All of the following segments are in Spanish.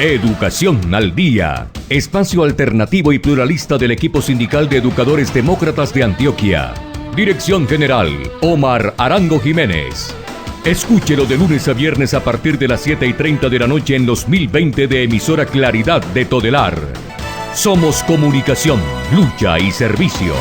Educación al Día, espacio alternativo y pluralista del equipo sindical de educadores demócratas de Antioquia. Dirección General, Omar Arango Jiménez. Escúchelo de lunes a viernes a partir de las 7:30 de la noche en los 1020 de emisora Claridad de Todelar. Somos comunicación, lucha y servicio.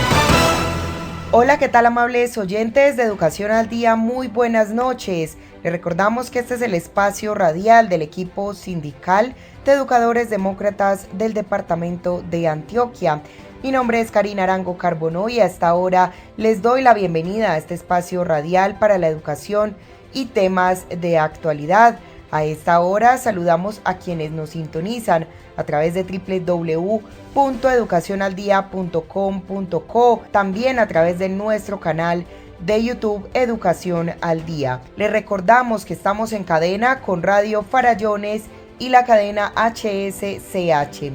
Hola, ¿qué tal, amables oyentes de Educación al Día? Muy buenas noches. Les recordamos que este es el espacio radial del equipo sindical de educadores demócratas del departamento de Antioquia. Mi nombre es Karina Arango Carbonó y a esta hora les doy la bienvenida a este espacio radial para la educación y temas de actualidad. A esta hora saludamos a quienes nos sintonizan a través de www.educacionaldia.com.co, también a través de nuestro canal de YouTube Educación al Día. Les recordamos que estamos en cadena con Radio Farallones y la cadena HSCH.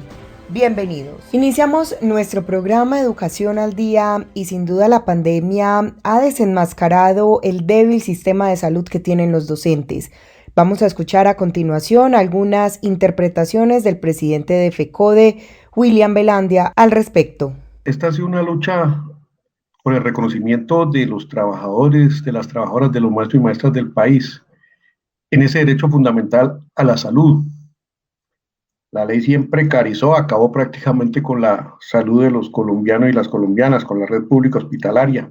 Bienvenidos. Iniciamos nuestro programa Educación al Día y sin duda la pandemia ha desenmascarado el débil sistema de salud que tienen los docentes. Vamos a escuchar a continuación algunas interpretaciones del presidente de FECODE, William Velandia, al respecto. Esta ha sido una lucha por el reconocimiento de los trabajadores, de las trabajadoras, de los maestros y maestras del país, en ese derecho fundamental a la salud. La ley siempre precarizó, acabó prácticamente con la salud de los colombianos y las colombianas, con la red pública hospitalaria.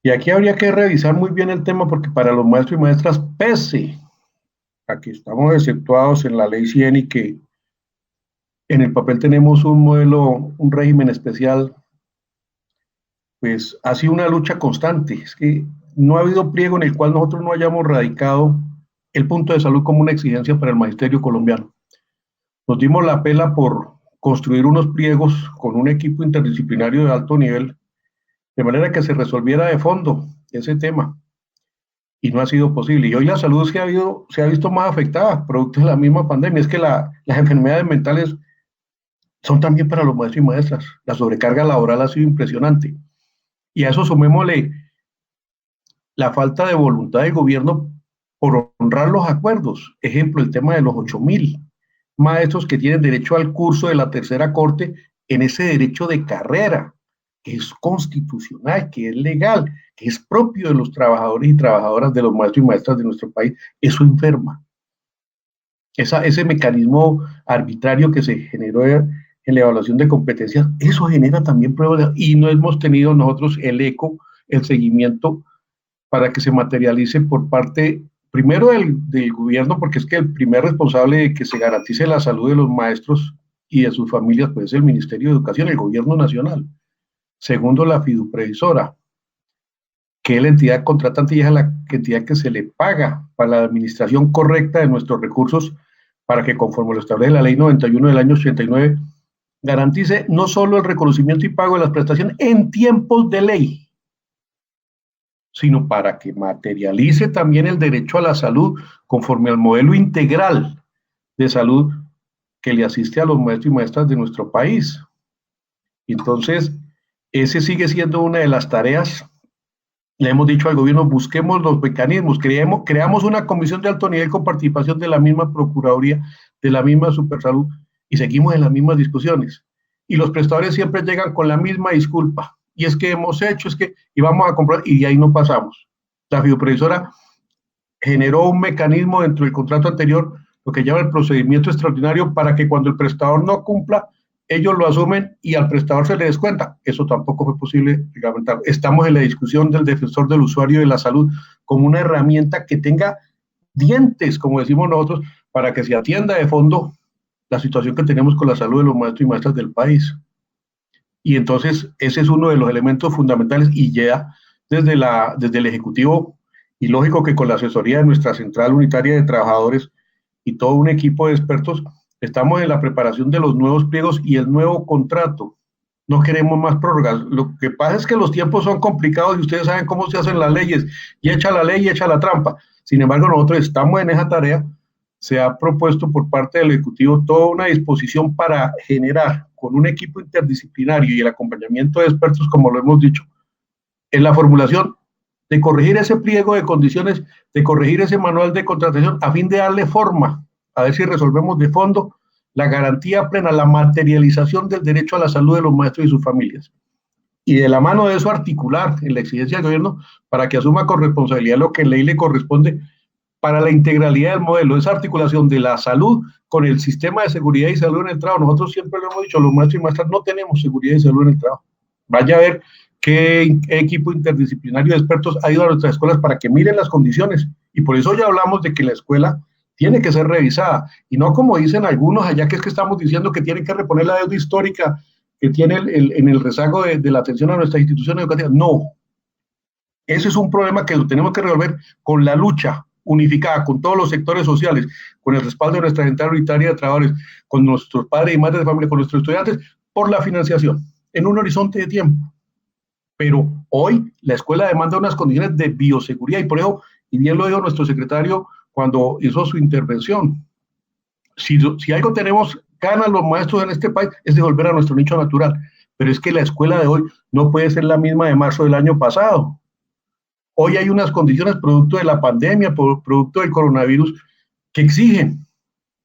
Y aquí habría que revisar muy bien el tema porque para los maestros y maestras, pese a que estamos exceptuados en la ley 100 y que en el papel tenemos un modelo, un régimen especial, pues ha sido una lucha constante. Es que no ha habido pliego en el cual nosotros no hayamos radicado el punto de salud como una exigencia para el magisterio colombiano. Nos dimos la pela por construir unos pliegos con un equipo interdisciplinario de alto nivel, de manera que se resolviera de fondo ese tema, y no ha sido posible. Y hoy la salud se ha visto más afectada, producto de la misma pandemia. Es que las enfermedades mentales son también para los maestros y maestras. La sobrecarga laboral ha sido impresionante. Y a eso sumémosle la falta de voluntad del gobierno por honrar los acuerdos. Ejemplo, el tema de los 8.000 maestros que tienen derecho al curso de la tercera corte en ese derecho de carrera, que es constitucional, que es legal, que es propio de los trabajadores y trabajadoras, de los maestros y maestras de nuestro país. Eso enferma. Ese mecanismo arbitrario que se generó en la evaluación de competencias, eso genera también pruebas, y no hemos tenido nosotros el eco, el seguimiento para que se materialice por parte, primero del gobierno, porque es que el primer responsable de que se garantice la salud de los maestros y de sus familias, pues es el Ministerio de Educación, el gobierno nacional. Segundo, la fiduprevisora, que es la entidad contratante y es la entidad que se le paga para la administración correcta de nuestros recursos, para que, conforme lo establece la ley 91 del año 89, garantice no solo el reconocimiento y pago de las prestaciones en tiempos de ley, sino para que materialice también el derecho a la salud conforme al modelo integral de salud que le asiste a los maestros y maestras de nuestro país. Entonces, ese sigue siendo una de las tareas. Le hemos dicho al gobierno, busquemos los mecanismos, creamos una comisión de alto nivel con participación de la misma Procuraduría, de la misma Supersalud, y seguimos en las mismas discusiones. Y los prestadores siempre llegan con la misma disculpa, y es que hemos hecho, y vamos a comprar, y de ahí no pasamos. La fiduprevisora generó un mecanismo dentro del contrato anterior, lo que llama el procedimiento extraordinario, para que cuando el prestador no cumpla, ellos lo asumen y al prestador se le descuenta. Eso tampoco fue posible reglamentar. Estamos en la discusión del defensor del usuario de la salud como una herramienta que tenga dientes, como decimos nosotros, para que se atienda de fondo la situación que tenemos con la salud de los maestros y maestras del país. Y entonces ese es uno de los elementos fundamentales, y ya desde el Ejecutivo, y lógico que con la asesoría de nuestra Central Unitaria de Trabajadores y todo un equipo de expertos, estamos en la preparación de los nuevos pliegos y el nuevo contrato. No queremos más prórrogas. Lo que pasa es que los tiempos son complicados y ustedes saben cómo se hacen las leyes, y echa la ley y echa la trampa. Sin embargo, nosotros estamos en esa tarea. Se ha propuesto por parte del Ejecutivo toda una disposición para generar, con un equipo interdisciplinario y el acompañamiento de expertos, como lo hemos dicho, en la formulación de corregir ese pliego de condiciones, de corregir ese manual de contratación, a fin de darle forma a ver si resolvemos de fondo la garantía plena, la materialización del derecho a la salud de los maestros y sus familias. Y de la mano de eso articular en la exigencia del gobierno para que asuma con responsabilidad lo que en ley le corresponde para la integralidad del modelo, esa articulación de la salud con el sistema de seguridad y salud en el trabajo. Nosotros siempre lo hemos dicho, los maestros y maestras no tenemos seguridad y salud en el trabajo. Vaya a ver qué equipo interdisciplinario de expertos ha ido a nuestras escuelas para que miren las condiciones. Y por eso ya hablamos de que la escuela tiene que ser revisada. Y no como dicen algunos allá, que es que estamos diciendo que tienen que reponer la deuda histórica que tiene en el rezago de la atención a nuestras instituciones educativas. No. Ese es un problema que lo tenemos que resolver con la lucha unificada, con todos los sectores sociales, con el respaldo de nuestra entidad unitaria de trabajadores, con nuestros padres y madres de familia, con nuestros estudiantes, por la financiación, en un horizonte de tiempo. Pero hoy la escuela demanda unas condiciones de bioseguridad y por eso, y bien lo dijo nuestro secretario cuando hizo su intervención, si algo tenemos ganas los maestros en este país es de volver a nuestro nicho natural, pero es que la escuela de hoy no puede ser la misma de marzo del año pasado. Hoy hay unas condiciones producto de la pandemia, producto del coronavirus, que exigen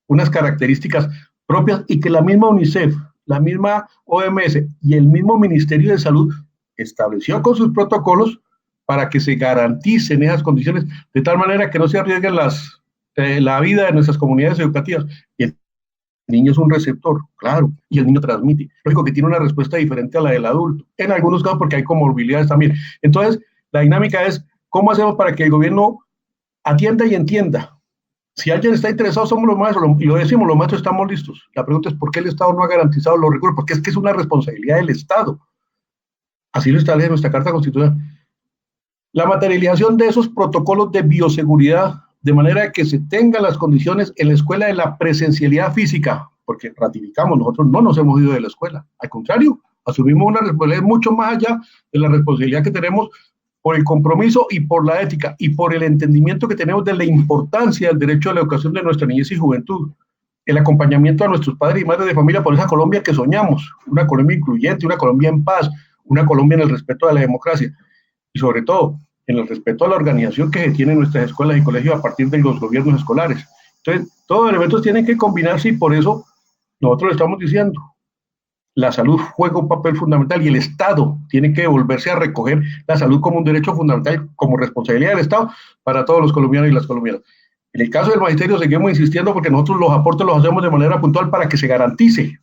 unas características propias y que la misma UNICEF, la misma OMS y el mismo Ministerio de Salud estableció con sus protocolos para que se garanticen esas condiciones de tal manera que no se arriesguen la vida de nuestras comunidades educativas. Y el niño es un receptor, claro, y el niño transmite. Lógico que tiene una respuesta diferente a la del adulto, en algunos casos porque hay comorbilidades también. Entonces, la dinámica es, ¿cómo hacemos para que el gobierno atienda y entienda? Si alguien está interesado, somos los maestros, y lo decimos, los maestros estamos listos. La pregunta es, ¿por qué el Estado no ha garantizado los recursos? Porque es que es una responsabilidad del Estado. Así lo establece nuestra Carta Constitucional. La materialización de esos protocolos de bioseguridad, de manera que se tengan las condiciones en la escuela de la presencialidad física, porque ratificamos, nosotros no nos hemos ido de la escuela. Al contrario, asumimos una responsabilidad mucho más allá de la responsabilidad que tenemos por el compromiso y por la ética y por el entendimiento que tenemos de la importancia del derecho a la educación de nuestra niñez y juventud, el acompañamiento a nuestros padres y madres de familia por esa Colombia que soñamos, una Colombia incluyente, una Colombia en paz, una Colombia en el respeto a la democracia y sobre todo en el respeto a la organización que se tiene en nuestras escuelas y colegios a partir de los gobiernos escolares. Entonces, todos los elementos tienen que combinarse y por eso nosotros le estamos diciendo, la salud juega un papel fundamental y el Estado tiene que volverse a recoger la salud como un derecho fundamental, como responsabilidad del Estado para todos los colombianos y las colombianas. En el caso del magisterio seguimos insistiendo porque nosotros los aportes los hacemos de manera puntual para que se garantice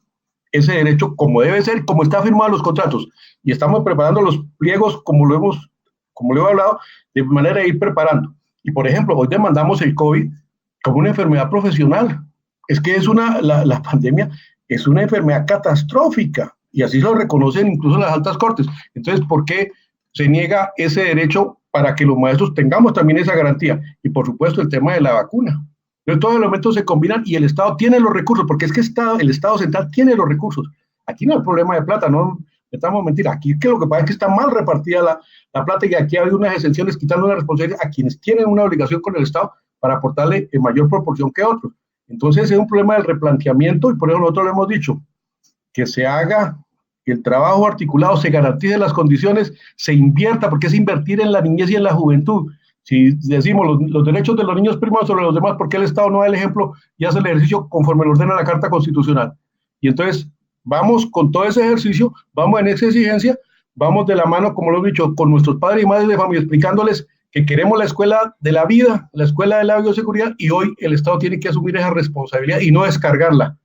ese derecho como debe ser, como está firmado en los contratos. Y estamos preparando los pliegos como lo he hablado, de manera de ir preparando. Y por ejemplo, hoy demandamos el COVID como una enfermedad profesional. Es que la pandemia es una enfermedad catastrófica y así lo reconocen incluso las altas cortes. Entonces, ¿por qué se niega ese derecho para que los maestros tengamos también esa garantía? Y por supuesto el tema de la vacuna. Pero todos los elementos se combinan y el Estado tiene los recursos, porque es que el Estado central tiene los recursos. Aquí no hay problema de plata, no estamos mentir. Aquí es que lo que pasa es que está mal repartida la plata y aquí hay unas exenciones quitando una responsabilidad a quienes tienen una obligación con el Estado para aportarle en mayor proporción que otros. Entonces es un problema del replanteamiento y por eso nosotros le hemos dicho que se haga el trabajo articulado, se garantice las condiciones, se invierta, porque es invertir en la niñez y en la juventud. Si decimos los derechos de los niños priman sobre los demás, ¿por qué el Estado no da el ejemplo y hace el ejercicio conforme lo ordena la Carta Constitucional? Y entonces vamos con todo ese ejercicio, vamos en esa exigencia, vamos de la mano, como lo he dicho, con nuestros padres y madres de familia, explicándoles que queremos la escuela de la vida, la escuela de la bioseguridad, y hoy el Estado tiene que asumir esa responsabilidad y no descargarla,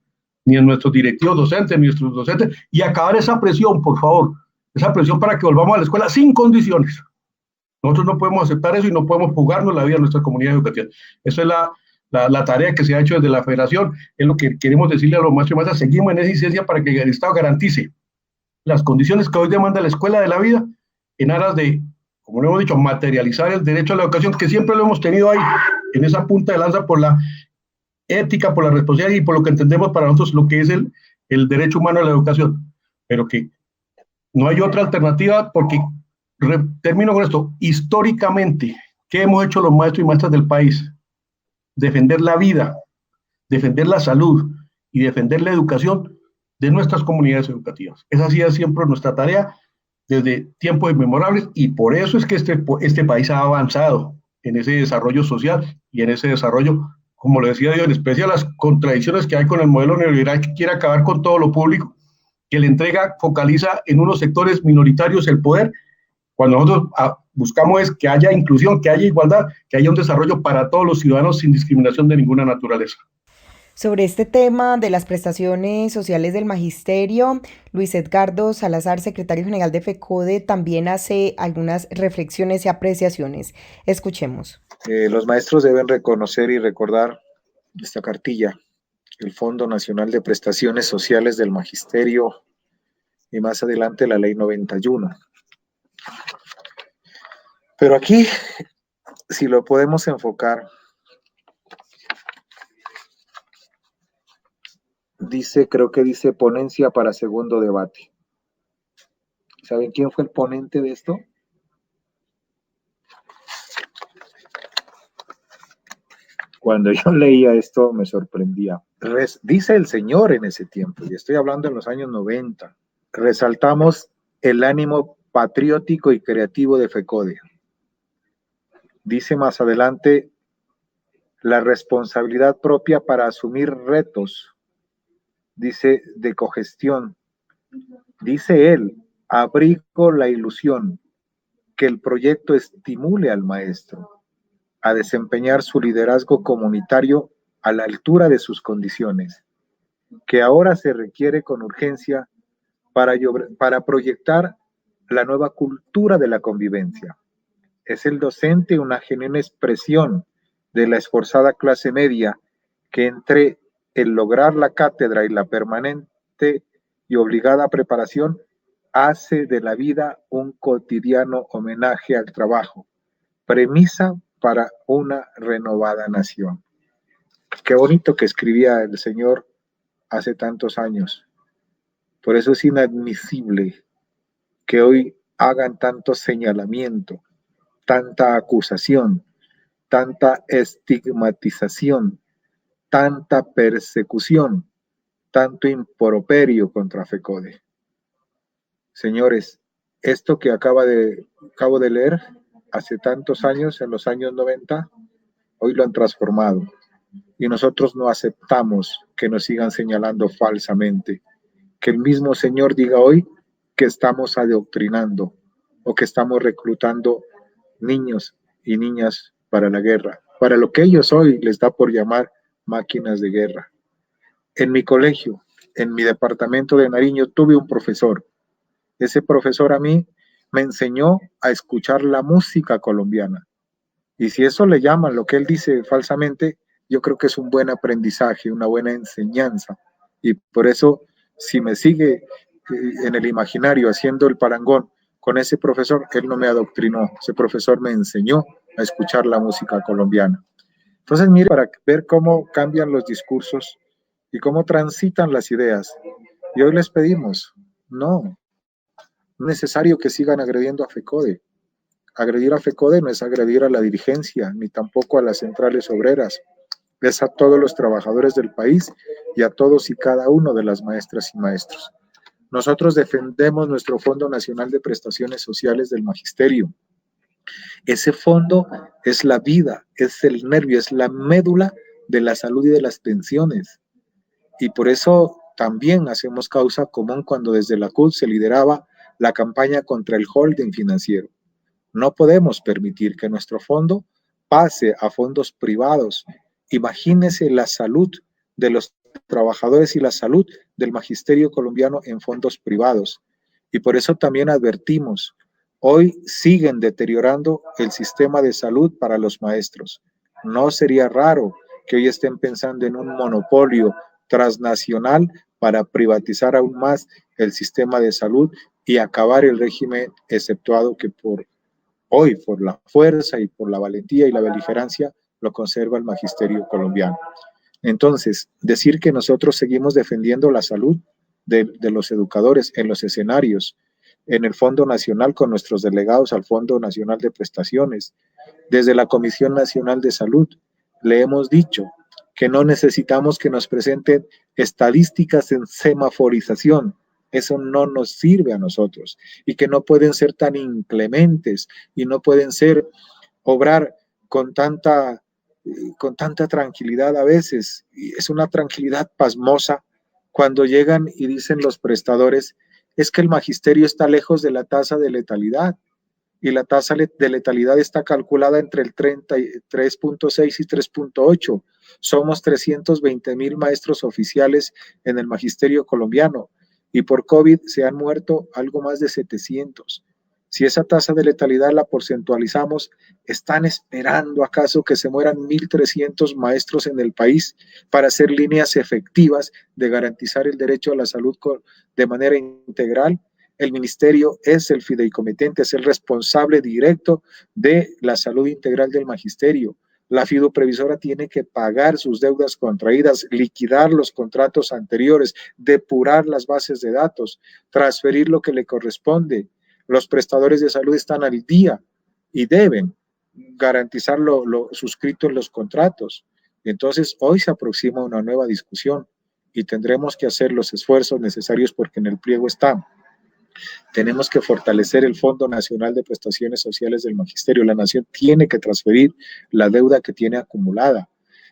ni en nuestros directivos docentes, ni en nuestros docentes, y acabar esa presión, por favor, esa presión para que volvamos a la escuela sin condiciones. Nosotros no podemos aceptar eso y no podemos jugarnos la vida de nuestra comunidad educativa. Esa es la tarea que se ha hecho desde la federación, es lo que queremos decirle a los maestros y maestras, seguimos en esa incidencia para que el Estado garantice las condiciones que hoy demanda la escuela de la vida en aras de, como lo hemos dicho, materializar el derecho a la educación, que siempre lo hemos tenido ahí, en esa punta de lanza por la ética, por la responsabilidad y por lo que entendemos para nosotros lo que es el derecho humano a la educación, pero que no hay otra alternativa porque, termino con esto, históricamente, ¿qué hemos hecho los maestros y maestras del país? Defender la vida, defender la salud y defender la educación de nuestras comunidades educativas. Esa ha sido siempre nuestra tarea desde tiempos inmemorables y por eso es que este país ha avanzado en ese desarrollo social y en ese desarrollo como lo decía Dios, en especie a las contradicciones que hay con el modelo neoliberal que quiere acabar con todo lo público, que le entrega, focaliza en unos sectores minoritarios el poder, cuando nosotros buscamos es que haya inclusión, que haya igualdad, que haya un desarrollo para todos los ciudadanos sin discriminación de ninguna naturaleza. Sobre este tema de las prestaciones sociales del magisterio, Luis Edgardo Salazar, secretario general de FECODE, también hace algunas reflexiones y apreciaciones. Escuchemos. Los maestros deben reconocer y recordar esta cartilla, el Fondo Nacional de Prestaciones Sociales del Magisterio y más adelante la Ley 91. Pero aquí, si lo podemos enfocar, creo que dice ponencia para segundo debate. ¿Saben quién fue el ponente de esto? Cuando yo leía esto me sorprendía. Dice el Señor en ese tiempo, y estoy hablando en los años 90, resaltamos el ánimo patriótico y creativo de FECODE. Dice más adelante, la responsabilidad propia para asumir retos, dice, de cogestión. Dice él, abrigo la ilusión que el proyecto estimule al maestro a desempeñar su liderazgo comunitario a la altura de sus condiciones, que ahora se requiere con urgencia para proyectar la nueva cultura de la convivencia. Es el docente una genuina expresión de la esforzada clase media que entre el lograr la cátedra y la permanente y obligada preparación hace de la vida un cotidiano homenaje al trabajo, premisa para una renovada nación. Qué bonito que escribía el Señor hace tantos años. Por eso es inadmisible que hoy hagan tanto señalamiento, tanta acusación, tanta estigmatización, tanta persecución, tanto improperio contra FECODE. Señores, esto que acabo de leer hace tantos años, en los años 90, hoy lo han transformado. Y nosotros no aceptamos que nos sigan señalando falsamente. Que el mismo Señor diga hoy que estamos adoctrinando o que estamos reclutando niños y niñas para la guerra, para lo que ellos hoy les da por llamar máquinas de guerra. En mi colegio, en mi departamento de Nariño, tuve un profesor. Ese profesor a mí me enseñó a escuchar la música colombiana. Y si eso le llaman lo que él dice falsamente, yo creo que es un buen aprendizaje, una buena enseñanza. Y por eso, si me sigue en el imaginario haciendo el parangón con ese profesor, él no me adoctrinó, ese profesor me enseñó a escuchar la música colombiana. Entonces, mire, para ver cómo cambian los discursos y cómo transitan las ideas. Y hoy les pedimos, no es necesario que sigan agrediendo a FECODE. Agredir a FECODE no es agredir a la dirigencia, ni tampoco a las centrales obreras. Es a todos los trabajadores del país y a todos y cada uno de las maestras y maestros. Nosotros defendemos nuestro Fondo Nacional de Prestaciones Sociales del Magisterio. Ese fondo es la vida, es el nervio, es la médula de la salud y de las pensiones. Y por eso también hacemos causa común cuando desde la CUT se lideraba la campaña contra el holding financiero. No podemos permitir que nuestro fondo pase a fondos privados. Imagínese la salud de los trabajadores y la salud del magisterio colombiano en fondos privados. Y por eso también advertimos, hoy siguen deteriorando el sistema de salud para los maestros. No sería raro que hoy estén pensando en un monopolio transnacional para privatizar aún más el sistema de salud y acabar el régimen exceptuado que hoy, por la fuerza y por la valentía y la beligerancia, lo conserva el magisterio colombiano. Entonces, decir que nosotros seguimos defendiendo la salud de los educadores en los escenarios, en el Fondo Nacional con nuestros delegados al Fondo Nacional de Prestaciones, desde la Comisión Nacional de Salud, le hemos dicho que no necesitamos que nos presenten estadísticas en semaforización. Eso no nos sirve a nosotros y que no pueden ser tan inclementes y no pueden obrar con tanta con tanta tranquilidad a veces, y es una tranquilidad pasmosa cuando llegan y dicen los prestadores, es que el magisterio está lejos de la tasa de letalidad, y la tasa de letalidad está calculada entre el 3.6 y 3.8. Somos 320,000 maestros oficiales en el magisterio colombiano y por COVID se han muerto algo más de 700. Si esa tasa de letalidad la porcentualizamos, ¿están esperando acaso que se mueran 1.300 maestros en el país para hacer líneas efectivas de garantizar el derecho a la salud de manera integral? El ministerio es el fideicomitente, es el responsable directo de la salud integral del magisterio. La fiduprevisora tiene que pagar sus deudas contraídas, liquidar los contratos anteriores, depurar las bases de datos, transferir lo que le corresponde. Los prestadores de salud están al día y deben garantizar lo suscrito en los contratos. Entonces, hoy se aproxima una nueva discusión y tendremos que hacer los esfuerzos necesarios porque en el pliego está. Tenemos que fortalecer el Fondo Nacional de Prestaciones Sociales del Magisterio. La Nación tiene que transferir la deuda que tiene acumulada,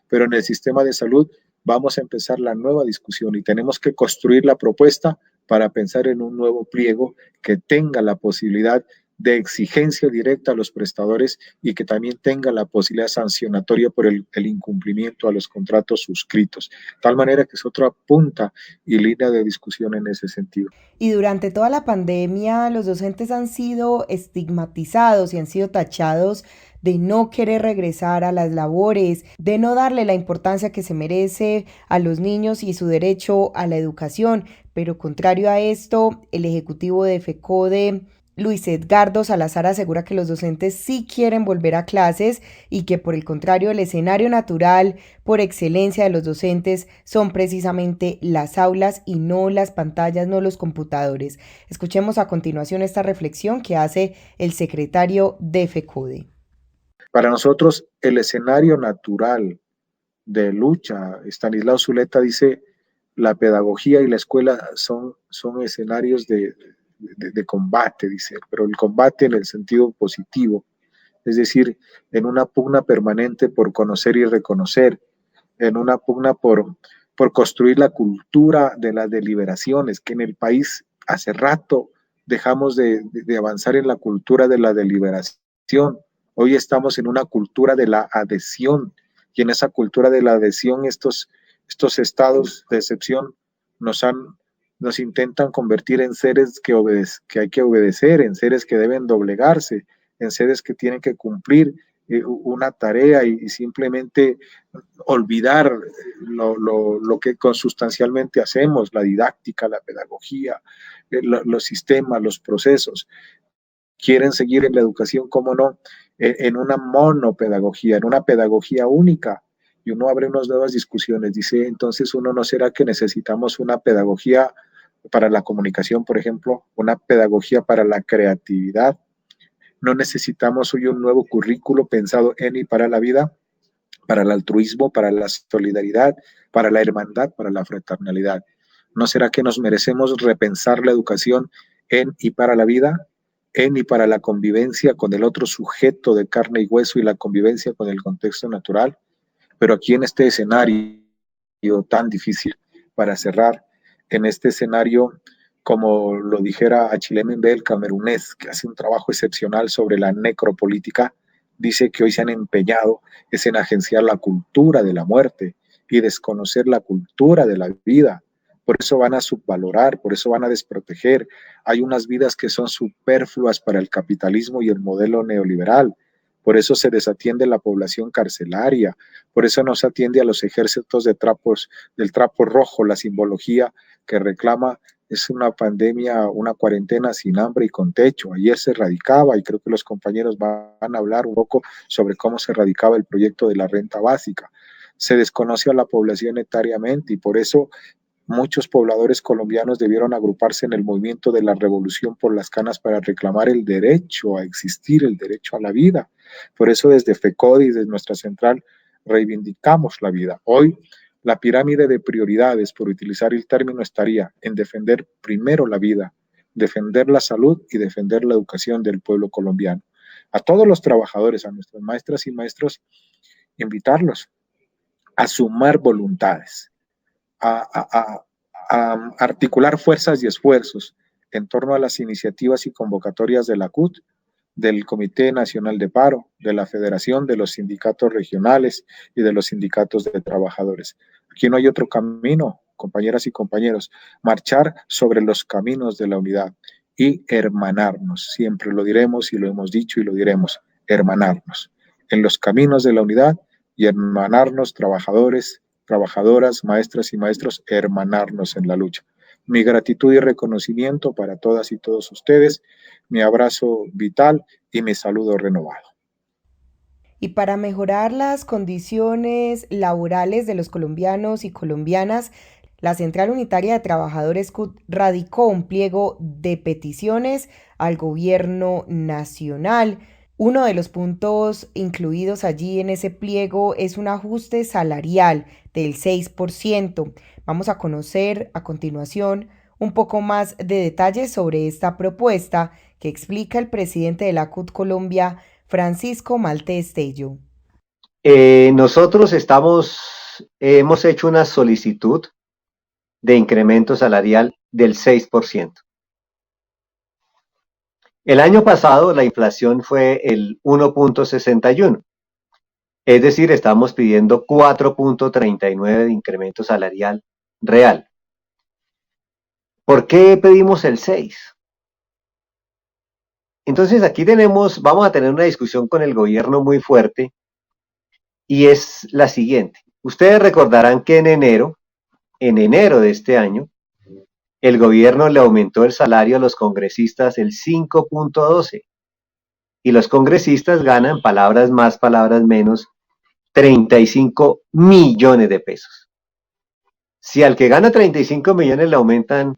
pero en el sistema de salud vamos a empezar la nueva discusión y tenemos que construir la propuesta para pensar en un nuevo pliego que tenga la posibilidad de exigencia directa a los prestadores y que también tenga la posibilidad sancionatoria por el incumplimiento a los contratos suscritos. Tal manera que es otra punta y línea de discusión en ese sentido. Y durante toda la pandemia, los docentes han sido estigmatizados y han sido tachados de no querer regresar a las labores, de no darle la importancia que se merece a los niños y su derecho a la educación. Pero contrario a esto, el ejecutivo de FECODE, Luis Edgardo Salazar, asegura que los docentes sí quieren volver a clases y que por el contrario el escenario natural por excelencia de los docentes son precisamente las aulas y no las pantallas, no los computadores. Escuchemos a continuación esta reflexión que hace el secretario de FECODE. Para nosotros el escenario natural de lucha, Estanislao Zuleta dice, la pedagogía y la escuela son escenarios de combate, dice, pero el combate en el sentido positivo, es decir, en una pugna permanente por conocer y reconocer, en una pugna por construir la cultura de las deliberaciones, que en el país hace rato dejamos de avanzar en la cultura de la deliberación. Hoy estamos en una cultura de la adhesión, y en esa cultura de la adhesión estos estados de excepción nos intentan convertir en seres que hay que obedecer, en seres que deben doblegarse, en seres que tienen que cumplir una tarea y simplemente olvidar lo que consustancialmente hacemos, la didáctica, la pedagogía, los sistemas, los procesos. Quieren seguir en la educación, ¿cómo no? En una monopedagogía, en una pedagogía única. Y uno abre unas nuevas discusiones. Dice, entonces, ¿uno no será que necesitamos una pedagogía para la comunicación, por ejemplo? Una pedagogía para la creatividad. ¿No necesitamos hoy un nuevo currículo pensado en y para la vida? Para el altruismo, para la solidaridad, para la hermandad, para la fraternalidad. ¿No será que nos merecemos repensar la educación en y para la vida? En y para la convivencia con el otro sujeto de carne y hueso y la convivencia con el contexto natural. Pero aquí en este escenario tan difícil, para cerrar, en este escenario, como lo dijera Achille Mbembe, el camerunés, que hace un trabajo excepcional sobre la necropolítica, dice que hoy se han empeñado es en agenciar la cultura de la muerte y desconocer la cultura de la vida. Por eso van a subvalorar, por eso van a desproteger. Hay unas vidas que son superfluas para el capitalismo y el modelo neoliberal. Por eso se desatiende la población carcelaria, por eso no se atiende a los ejércitos del trapo rojo, la simbología que reclama es una pandemia, una cuarentena sin hambre y con techo. Ayer se radicaba, y creo que los compañeros van a hablar un poco sobre cómo se radicaba el proyecto de la renta básica. Se desconoce a la población etariamente y por eso muchos pobladores colombianos debieron agruparse en el movimiento de la revolución por las canas para reclamar el derecho a existir, el derecho a la vida. Por eso desde FECODE y desde nuestra central reivindicamos la vida. Hoy la pirámide de prioridades, por utilizar el término, estaría en defender primero la vida, defender la salud y defender la educación del pueblo colombiano. A todos los trabajadores, a nuestras maestras y maestros, invitarlos a sumar voluntades, a articular fuerzas y esfuerzos en torno a las iniciativas y convocatorias de la CUT, del Comité Nacional de Paro, de la Federación, de los sindicatos regionales y de los sindicatos de trabajadores. Aquí no hay otro camino, compañeras y compañeros, marchar sobre los caminos de la unidad y hermanarnos. Siempre lo diremos y lo hemos dicho y lo diremos, hermanarnos en los caminos de la unidad y hermanarnos, trabajadores, trabajadoras, maestras y maestros, hermanarnos en la lucha. Mi gratitud y reconocimiento para todas y todos ustedes, mi abrazo vital y mi saludo renovado. Y para mejorar las condiciones laborales de los colombianos y colombianas, la Central Unitaria de Trabajadores CUT radicó un pliego de peticiones al gobierno nacional. Uno de los puntos incluidos allí en ese pliego es un ajuste salarial del 6%. Vamos a conocer a continuación un poco más de detalles sobre esta propuesta que explica el presidente de la CUT Colombia, Francisco Maltés Tello. Nosotros hemos hecho una solicitud de incremento salarial del 6%. El año pasado la inflación fue el 1.61, es decir, estamos pidiendo 4.39 de incremento salarial real. ¿Por qué pedimos el 6? Entonces aquí vamos a tener una discusión con el gobierno muy fuerte y es la siguiente. Ustedes recordarán que en enero de este año, el gobierno le aumentó el salario a los congresistas el 5.12 y los congresistas ganan, palabras más, palabras menos, 35 millones de pesos. Si al que gana 35 millones le aumentan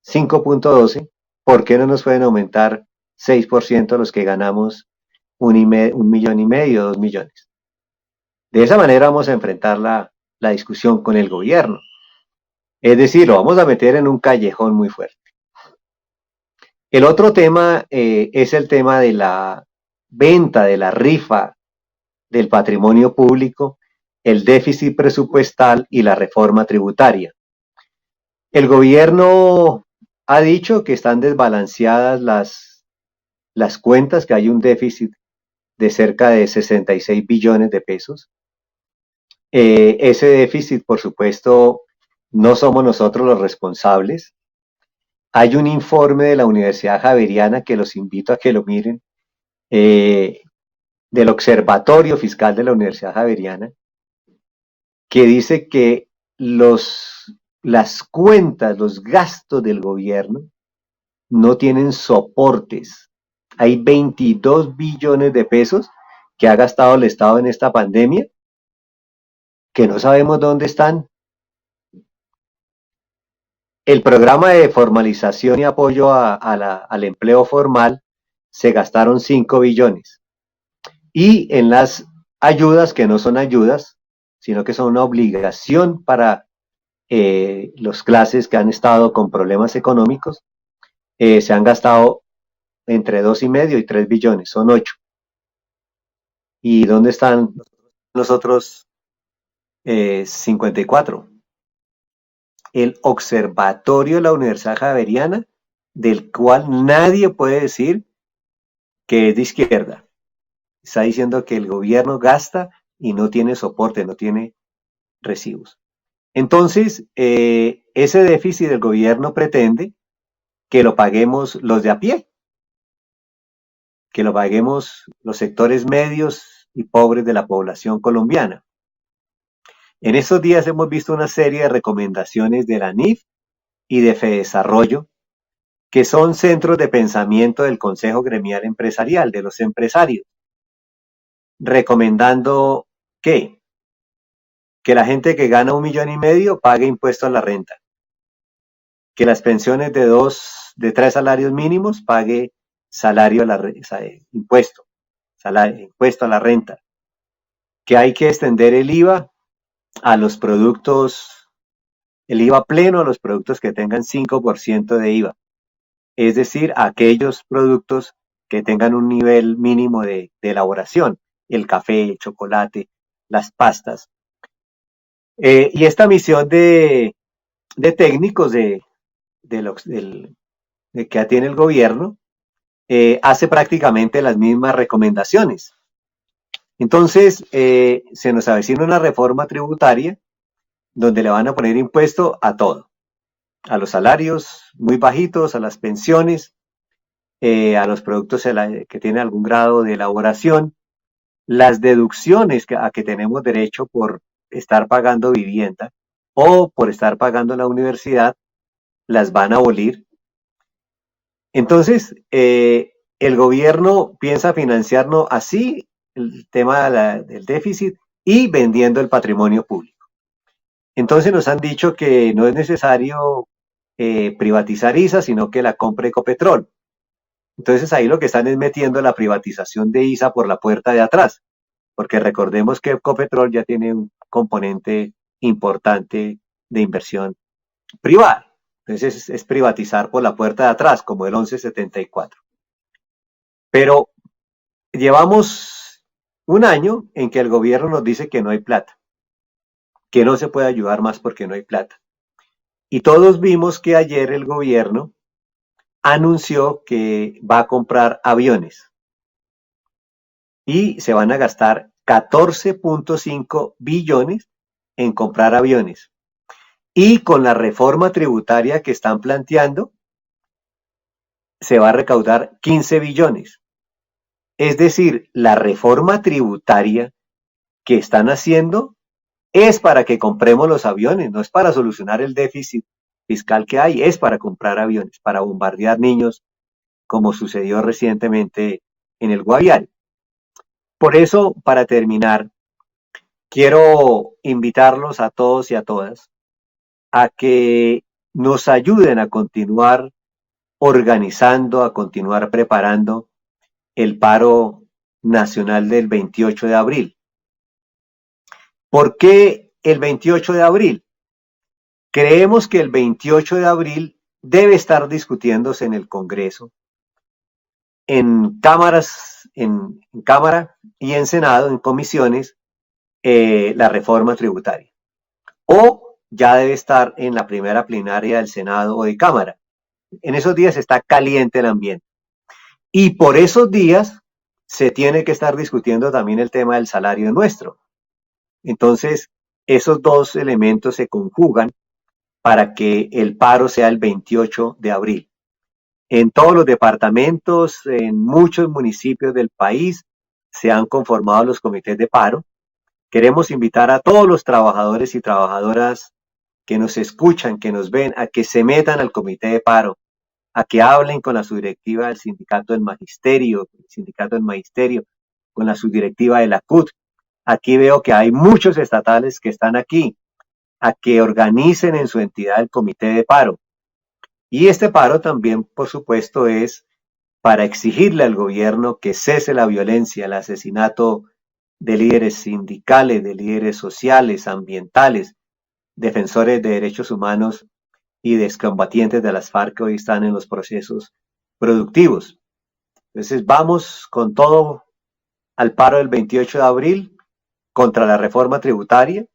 5.12, ¿por qué no nos pueden aumentar 6% a los que ganamos 1,5 millones, 2 millones? De esa manera vamos a enfrentar la discusión con el gobierno. Es decir, lo vamos a meter en un callejón muy fuerte. El otro tema es el tema de la venta, de la rifa del patrimonio público, el déficit presupuestal y la reforma tributaria. El gobierno ha dicho que están desbalanceadas las cuentas, que hay un déficit de cerca de 66 billones de pesos. Ese déficit, por supuesto, no somos nosotros los responsables. Hay un informe de la Universidad Javeriana que los invito a que lo miren, del Observatorio Fiscal de la Universidad Javeriana, que dice que las cuentas, los gastos del gobierno no tienen soportes. Hay 22 billones de pesos que ha gastado el Estado en esta pandemia, que no sabemos dónde están. El programa de formalización y apoyo al empleo formal se gastaron 5 billones. Y en las ayudas, que no son ayudas, sino que son una obligación para las clases que han estado con problemas económicos, se han gastado entre 2,5 y 3 billones, son 8. ¿Y dónde están los otros 54? El Observatorio de la Universidad Javeriana, del cual nadie puede decir que es de izquierda. Está diciendo que el gobierno gasta y no tiene soporte, no tiene recibos. Entonces, ese déficit del gobierno pretende que lo paguemos los de a pie, que lo paguemos los sectores medios y pobres de la población colombiana. En estos días hemos visto una serie de recomendaciones de la ANIF y de FEDesarrollo, que son centros de pensamiento del Consejo Gremial Empresarial, de los empresarios, recomendando que la gente que gana 1,5 millones pague impuesto a la renta, que las pensiones de 3 salarios mínimos pague impuesto a la renta, que hay que extender el IVA a los productos, el IVA pleno a los productos que tengan 5% de IVA, es decir, a aquellos productos que tengan un nivel mínimo de elaboración, el café, el chocolate, las pastas. Y esta misión de técnicos de que tiene el gobierno hace prácticamente las mismas recomendaciones. Entonces, se nos avecina una reforma tributaria donde le van a poner impuesto a todo, a los salarios muy bajitos, a las pensiones, a los productos que tienen algún grado de elaboración, las deducciones a que tenemos derecho por estar pagando vivienda o por estar pagando la universidad, las van a abolir. Entonces, el gobierno piensa financiarnos así el tema del déficit y vendiendo el patrimonio público. Entonces nos han dicho que no es necesario privatizar ISA, sino que la compre Ecopetrol. Entonces ahí lo que están es metiendo la privatización de ISA por la puerta de atrás, porque recordemos que Ecopetrol ya tiene un componente importante de inversión privada. Entonces es privatizar por la puerta de atrás, como el 1174. Pero llevamos un año en que el gobierno nos dice que no hay plata, que no se puede ayudar más porque no hay plata. Y todos vimos que ayer el gobierno anunció que va a comprar aviones y se van a gastar 14.5 billones en comprar aviones. Y con la reforma tributaria que están planteando, se va a recaudar 15 billones. Es decir, la reforma tributaria que están haciendo es para que compremos los aviones, no es para solucionar el déficit fiscal que hay, es para comprar aviones, para bombardear niños, como sucedió recientemente en el Guaviare. Por eso, para terminar, quiero invitarlos a todos y a todas a que nos ayuden a continuar organizando, a continuar preparando el paro nacional del 28 de abril. ¿Por qué el 28 de abril? Creemos que el 28 de abril debe estar discutiéndose en el Congreso, en cámaras, en Cámara y en Senado, en comisiones, la reforma tributaria. O ya debe estar en la primera plenaria del Senado o de Cámara. En esos días está caliente el ambiente. Y por esos días se tiene que estar discutiendo también el tema del salario nuestro. Entonces, esos dos elementos se conjugan para que el paro sea el 28 de abril. En todos los departamentos, en muchos municipios del país, se han conformado los comités de paro. Queremos invitar a todos los trabajadores y trabajadoras que nos escuchan, que nos ven, a que se metan al comité de paro, a que hablen con la subdirectiva del sindicato del magisterio, con la subdirectiva de la CUT. Aquí veo que hay muchos estatales que están aquí, a que organicen en su entidad el comité de paro. Y este paro también, por supuesto, es para exigirle al gobierno que cese la violencia, el asesinato de líderes sindicales, de líderes sociales, ambientales, defensores de derechos humanos y de excombatientes de las FARC que hoy están en los procesos productivos. Entonces vamos con todo al paro del 28 de abril contra la reforma tributaria,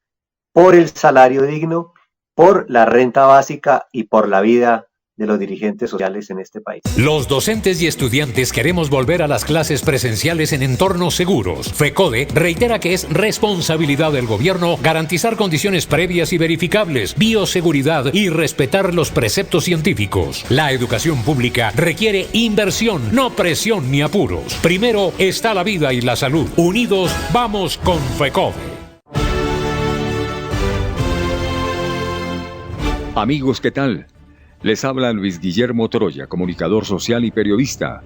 por el salario digno, por la renta básica y por la vida de los dirigentes sociales en este país. Los docentes y estudiantes queremos volver a las clases presenciales en entornos seguros. FECODE reitera que es responsabilidad del gobierno garantizar condiciones previas y verificables, bioseguridad y respetar los preceptos científicos. La educación pública requiere inversión, no presión ni apuros. Primero está la vida y la salud. Unidos vamos con FECODE. Amigos, ¿qué tal? Les habla Luis Guillermo Troya, comunicador social y periodista.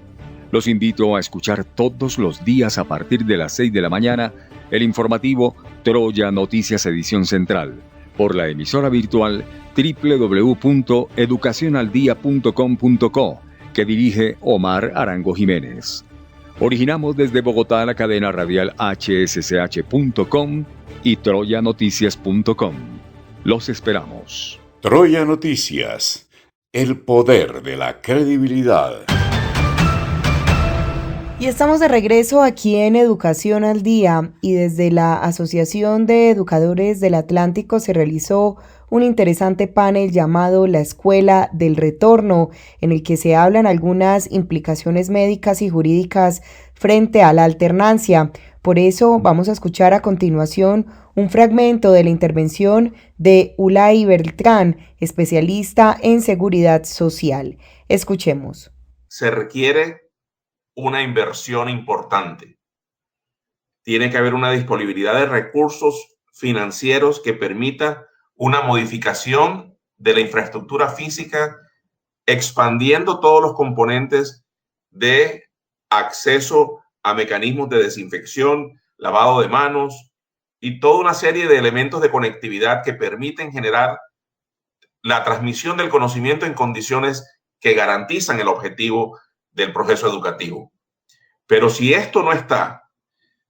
Los invito a escuchar todos los días a partir de las 6 de la mañana el informativo Troya Noticias Edición Central por la emisora virtual www.educacionaldia.com.co que dirige Omar Arango Jiménez. Originamos desde Bogotá la cadena radial hsch.com y troyanoticias.com. Los esperamos. Troya Noticias, el poder de la credibilidad. Y estamos de regreso aquí en Educación al Día y desde la Asociación de Educadores del Atlántico se realizó un interesante panel llamado La Escuela del Retorno, en el que se hablan algunas implicaciones médicas y jurídicas frente a la alternancia. Por eso vamos a escuchar a continuación un fragmento de la intervención de Ulay Beltrán, especialista en seguridad social. Escuchemos. Se requiere una inversión importante. Tiene que haber una disponibilidad de recursos financieros que permita una modificación de la infraestructura física, expandiendo todos los componentes de acceso a mecanismos de desinfección, lavado de manos y toda una serie de elementos de conectividad que permiten generar la transmisión del conocimiento en condiciones que garantizan el objetivo del proceso educativo. Pero si esto no está,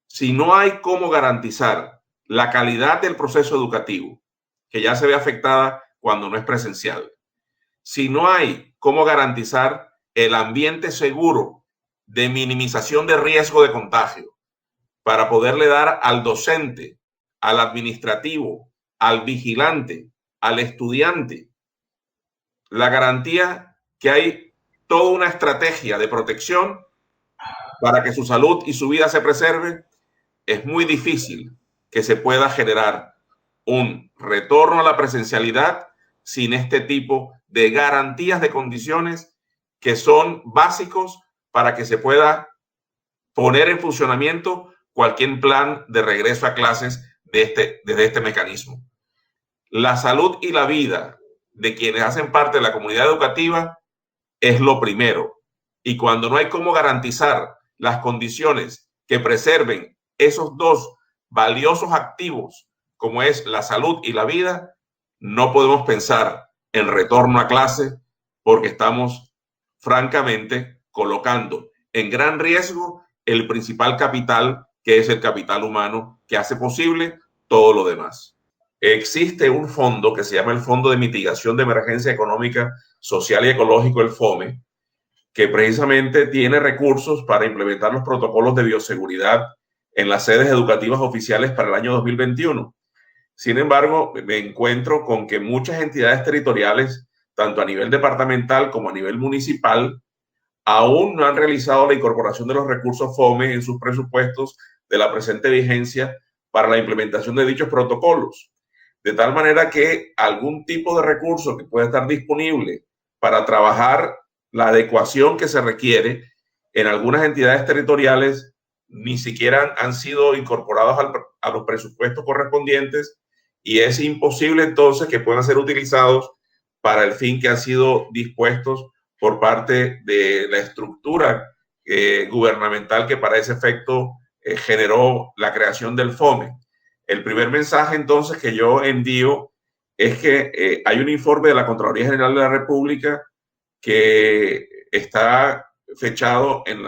si no hay cómo garantizar la calidad del proceso educativo, que ya se ve afectada cuando no es presencial, si no hay cómo garantizar el ambiente seguro de minimización de riesgo de contagio para poderle dar al docente, al administrativo, al vigilante, al estudiante, la garantía que hay toda una estrategia de protección para que su salud y su vida se preserve, es muy difícil que se pueda generar un retorno a la presencialidad sin este tipo de garantías de condiciones que son básicos para que se pueda poner en funcionamiento cualquier plan de regreso a clases desde este mecanismo. La salud y la vida de quienes hacen parte de la comunidad educativa es lo primero. Y cuando no hay cómo garantizar las condiciones que preserven esos dos valiosos activos, como es la salud y la vida, no podemos pensar en retorno a clase porque estamos francamente colocando en gran riesgo el principal capital, que es el capital humano, que hace posible todo lo demás. Existe un fondo que se llama el Fondo de Mitigación de Emergencia Económica, Social y Ecológico, el FOME, que precisamente tiene recursos para implementar los protocolos de bioseguridad en las sedes educativas oficiales para el año 2021. Sin embargo, me encuentro con que muchas entidades territoriales, tanto a nivel departamental como a nivel municipal, aún no han realizado la incorporación de los recursos FOME en sus presupuestos de la presente vigencia para la implementación de dichos protocolos. De tal manera que algún tipo de recurso que pueda estar disponible para trabajar la adecuación que se requiere en algunas entidades territoriales ni siquiera han sido incorporados a los presupuestos correspondientes y es imposible entonces que puedan ser utilizados para el fin que han sido dispuestos por parte de la estructura gubernamental que para ese efecto generó la creación del FOME. El primer mensaje entonces que yo envío es que hay un informe de la Contraloría General de la República que está fechado en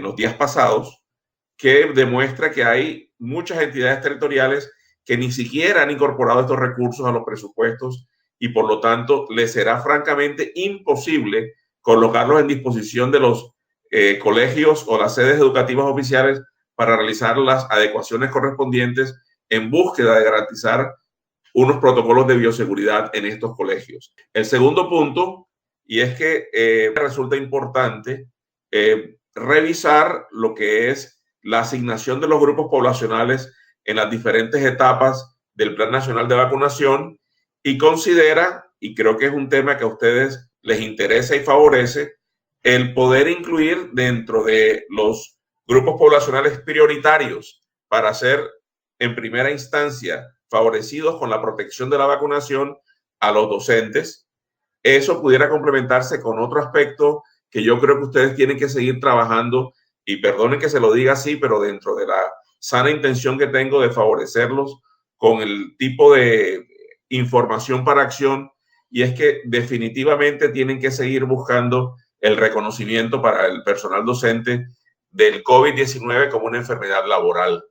los días pasados, que demuestra que hay muchas entidades territoriales que ni siquiera han incorporado estos recursos a los presupuestos y por lo tanto les será francamente imposible colocarlos en disposición de los colegios o las sedes educativas oficiales para realizar las adecuaciones correspondientes en búsqueda de garantizar unos protocolos de bioseguridad en estos colegios. El segundo punto, y es que resulta importante revisar lo que es la asignación de los grupos poblacionales en las diferentes etapas del Plan Nacional de Vacunación y considera, y creo que es un tema que a ustedes les interesa y favorece, el poder incluir dentro de los grupos poblacionales prioritarios para ser en primera instancia favorecidos con la protección de la vacunación a los docentes. Eso pudiera complementarse con otro aspecto que yo creo que ustedes tienen que seguir trabajando y perdonen que se lo diga así, pero dentro de la sana intención que tengo de favorecerlos con el tipo de información para acción, y es que definitivamente tienen que seguir buscando el reconocimiento para el personal docente del COVID-19 como una enfermedad laboral.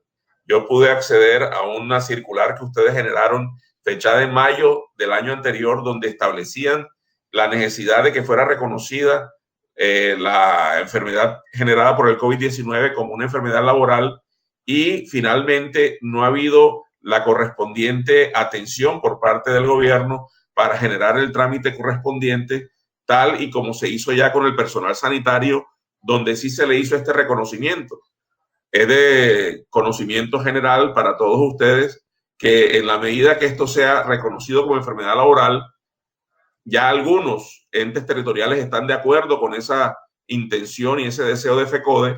Yo pude acceder a una circular que ustedes generaron fechada en mayo del año anterior, donde establecían la necesidad de que fuera reconocida la enfermedad generada por el COVID-19 como una enfermedad laboral, y finalmente no ha habido la correspondiente atención por parte del gobierno para generar el trámite correspondiente, tal y como se hizo ya con el personal sanitario, donde sí se le hizo este reconocimiento. Es de conocimiento general para todos ustedes que en la medida que esto sea reconocido como enfermedad laboral, ya algunos entes territoriales están de acuerdo con esa intención y ese deseo de FECODE.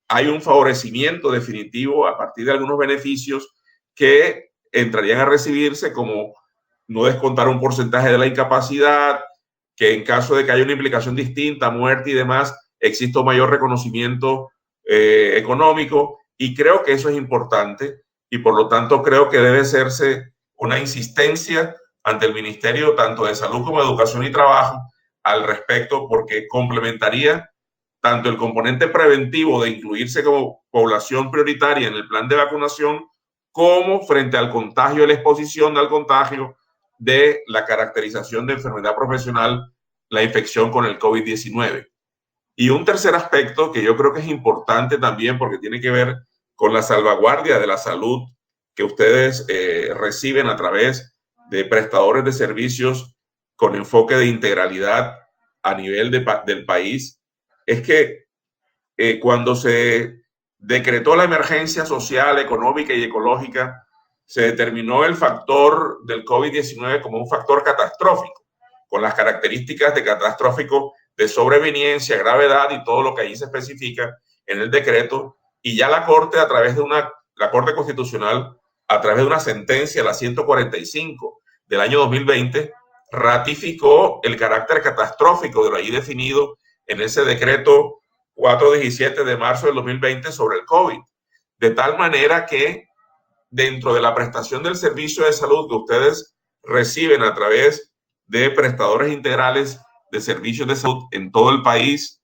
Hay un favorecimiento definitivo a partir de algunos beneficios que entrarían a recibirse, como no descontar un porcentaje de la incapacidad, que en caso de que haya una implicación distinta, muerte y demás, exista un mayor reconocimiento económico, y creo que eso es importante, y por lo tanto creo que debe hacerse una insistencia ante el Ministerio tanto de Salud como de Educación y Trabajo al respecto, porque complementaría tanto el componente preventivo de incluirse como población prioritaria en el plan de vacunación, como frente al contagio y la exposición al contagio de la caracterización de enfermedad profesional, la infección con el COVID-19. Y un tercer aspecto que yo creo que es importante también, porque tiene que ver con la salvaguardia de la salud que ustedes reciben a través de prestadores de servicios con enfoque de integralidad a nivel del país, es que cuando se decretó la emergencia social, económica y ecológica, se determinó el factor del COVID-19 como un factor catastrófico, con las características de catastrófico de sobreveniencia, gravedad y todo lo que allí se especifica en el decreto, y ya la Corte, a través de la Corte Constitucional, a través de una sentencia, la 145 del año 2020, ratificó el carácter catastrófico de lo allí definido en ese decreto 417 de marzo del 2020 sobre el COVID, de tal manera que dentro de la prestación del servicio de salud que ustedes reciben a través de prestadores integrales de servicios de salud en todo el país,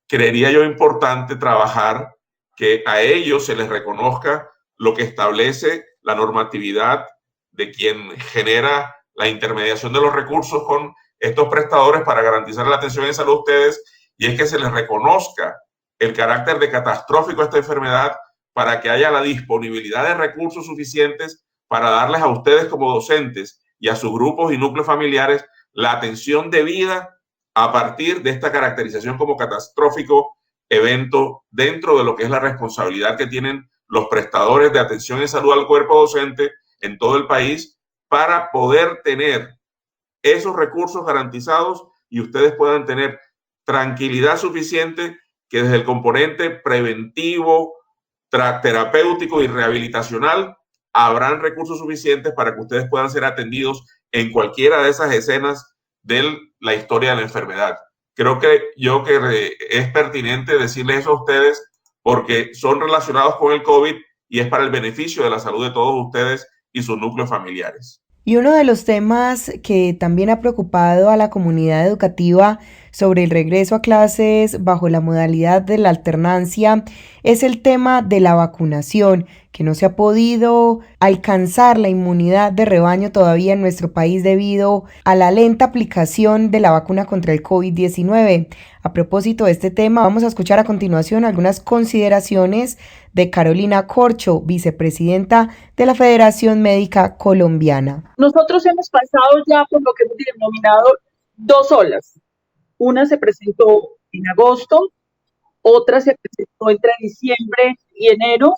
creería yo importante trabajar que a ellos se les reconozca lo que establece la normatividad de quien genera la intermediación de los recursos con estos prestadores para garantizar la atención en salud a ustedes, y es que se les reconozca el carácter de catastrófico de esta enfermedad para que haya la disponibilidad de recursos suficientes para darles a ustedes como docentes y a sus grupos y núcleos familiares la atención debida a partir de esta caracterización como catastrófico evento dentro de lo que es la responsabilidad que tienen los prestadores de atención en salud al cuerpo docente en todo el país, para poder tener esos recursos garantizados y ustedes puedan tener tranquilidad suficiente que desde el componente preventivo, terapéutico y rehabilitacional habrán recursos suficientes para que ustedes puedan ser atendidos en cualquiera de esas escenas de la historia de la enfermedad. Creo que es pertinente decirles eso a ustedes porque son relacionados con el COVID y es para el beneficio de la salud de todos ustedes y sus núcleos familiares. Y uno de los temas que también ha preocupado a la comunidad educativa sobre el regreso a clases bajo la modalidad de la alternancia es el tema de la vacunación, que no se ha podido alcanzar la inmunidad de rebaño todavía en nuestro país debido a la lenta aplicación de la vacuna contra el COVID-19. A propósito de este tema, vamos a escuchar a continuación algunas consideraciones de Carolina Corcho, vicepresidenta de la Federación Médica Colombiana. Nosotros hemos pasado ya por lo que hemos denominado 2 olas. Una se presentó en agosto, otra se presentó entre diciembre y enero,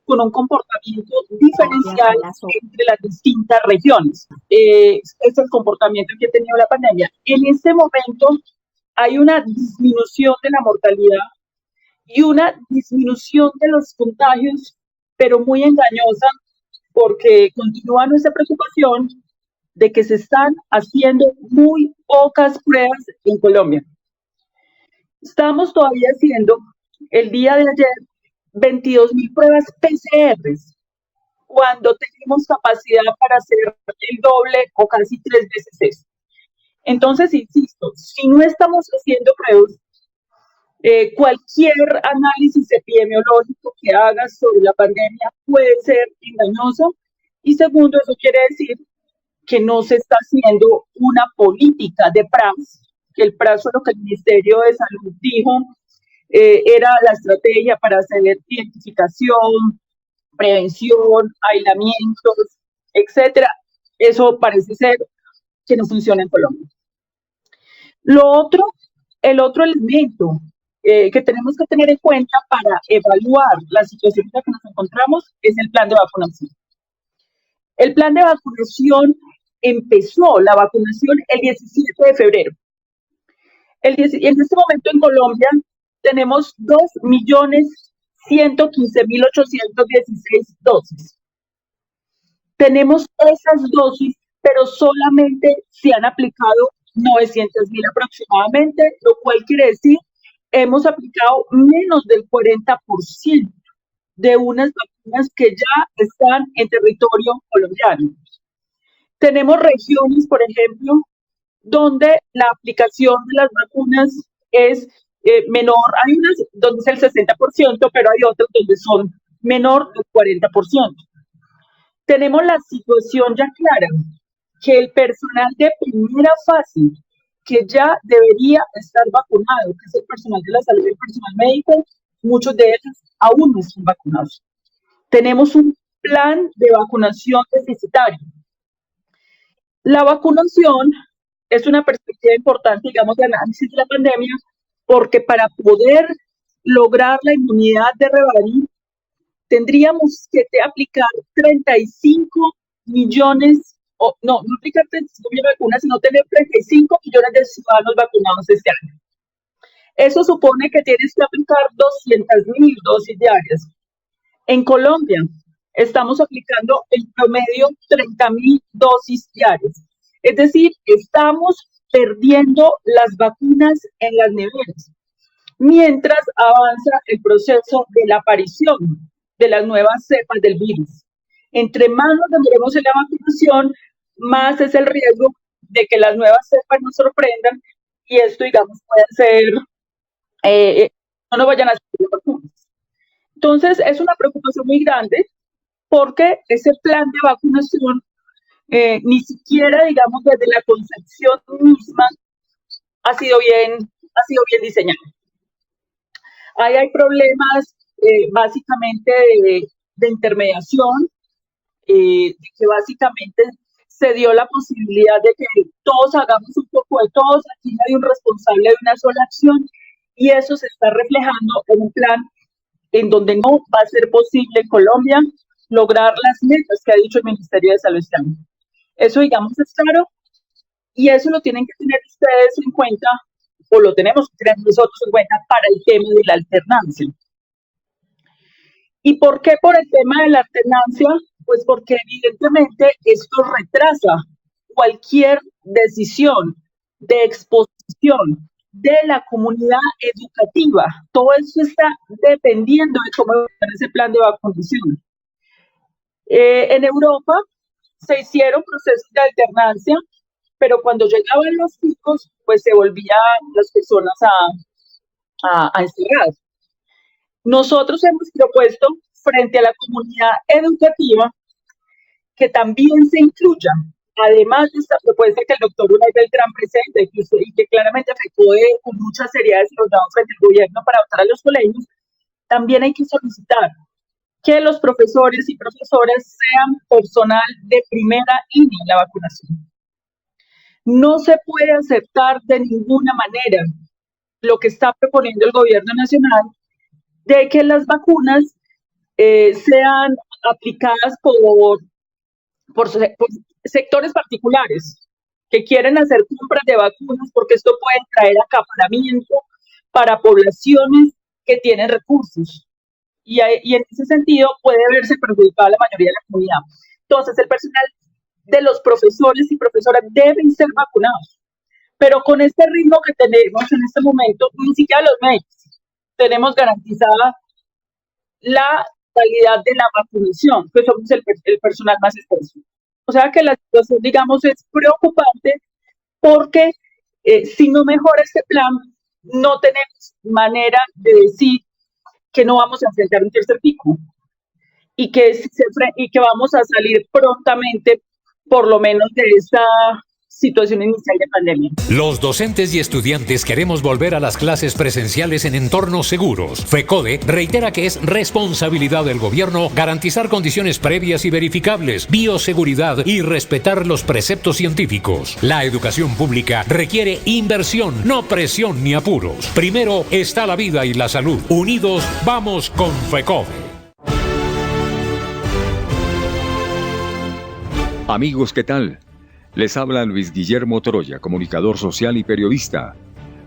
con un comportamiento diferencial entre las distintas regiones. Este es el comportamiento que ha tenido la pandemia. En este momento hay una disminución de la mortalidad y una disminución de los contagios, pero muy engañosa, porque continúa nuestra preocupación de que se están haciendo muy pocas pruebas en Colombia. Estamos todavía haciendo, el día de ayer, 22.000 pruebas PCR, cuando tenemos capacidad para hacer el doble o casi 3 veces eso. Entonces, insisto, si no estamos haciendo pruebas, cualquier análisis epidemiológico que hagas sobre la pandemia puede ser engañoso. Y segundo, eso quiere decir que no se está haciendo una política de pruebas que el plazo, lo que el Ministerio de Salud dijo, era la estrategia para hacer identificación, prevención, aislamientos, etcétera. Eso parece ser que no funciona en Colombia. El otro elemento que tenemos que tener en cuenta para evaluar la situación en la que nos encontramos es el plan de vacunación. El plan de vacunación empezó la vacunación el 17 de febrero. En este momento en Colombia tenemos 2.115.816 dosis. Tenemos esas dosis, pero solamente se han aplicado 900.000 aproximadamente, lo cual quiere decir hemos aplicado menos del 40% de unas vacunas que ya están en territorio colombiano. Tenemos regiones, por ejemplo, donde la aplicación de las vacunas es menor. Hay unas donde es el 60%, pero hay otras donde son menor del 40%. Tenemos la situación ya clara, que el personal de primera fase, que ya debería estar vacunado, que es el personal de la salud y el personal médico, muchos de ellos aún no están vacunados. Tenemos un plan de vacunación deficitario. La vacunación es una perspectiva importante, digamos, de análisis de la pandemia, porque para poder lograr la inmunidad de rebaño, tendríamos que aplicar 35 millones, no aplicar 35 millones de vacunas, sino tener 35 millones de ciudadanos vacunados este año. Eso supone que tienes que aplicar 200.000 dosis diarias. En Colombia estamos aplicando en promedio 30.000 dosis diarias. Es decir, estamos perdiendo las vacunas en las neveras, mientras avanza el proceso de la aparición de las nuevas cepas del virus. Entre más nos demoremos en la vacunación, más es el riesgo de que las nuevas cepas nos sorprendan y esto, digamos, puede ser, no nos vayan a hacer vacunas. Entonces, es una preocupación muy grande porque ese plan de vacunación ni siquiera, digamos, desde la concepción misma ha sido bien diseñado. Ahí hay problemas básicamente de intermediación, que básicamente se dio la posibilidad de que todos hagamos un poco de todos, aquí no hay un responsable de una sola acción, y eso se está reflejando en un plan en donde no va a ser posible en Colombia lograr las metas que ha dicho el Ministerio de Salud este año. Eso, digamos, es claro, y eso lo tienen que tener ustedes en cuenta, o lo tenemos que tener nosotros en cuenta para el tema de la alternancia. ¿Y por qué por el tema de la alternancia? Pues porque evidentemente esto retrasa cualquier decisión de exposición de la comunidad educativa. Todo eso está dependiendo de cómo va ese plan de vacunación. En Europa se hicieron procesos de alternancia, pero cuando llegaban los chicos, pues se volvían las personas a encerrar. Nosotros hemos propuesto frente a la comunidad educativa que también se incluya, además de esta propuesta que el doctor Unai Beltrán presenta y que claramente afectó con mucha seriedad se los damos frente al gobierno para votar a los colegios, también hay que solicitar que los profesores y profesoras sean personal de primera línea en la vacunación. No se puede aceptar de ninguna manera lo que está proponiendo el gobierno nacional de que las vacunas sean aplicadas por sectores particulares que quieren hacer compras de vacunas porque esto puede traer acaparamiento para poblaciones que tienen recursos. Y en ese sentido puede verse perjudicada la mayoría de la comunidad. Entonces, el personal de los profesores y profesoras deben ser vacunados. Pero con este ritmo que tenemos en este momento, ni siquiera los médicos tenemos garantizada la calidad de la vacunación, que somos el personal más expuesto. O sea que la situación, digamos, es preocupante porque si no mejora este plan, no tenemos manera de decir que no vamos a enfrentar un tercer pico y que vamos a salir prontamente, por lo menos de situación inicial de pandemia. Los docentes y estudiantes queremos volver a las clases presenciales en entornos seguros. FECODE reitera que es responsabilidad del gobierno garantizar condiciones previas y verificables, bioseguridad y respetar los preceptos científicos. La educación pública requiere inversión, no presión ni apuros. Primero está la vida y la salud. Unidos vamos con FECODE. Amigos, ¿qué tal? Les habla Luis Guillermo Troya, comunicador social y periodista.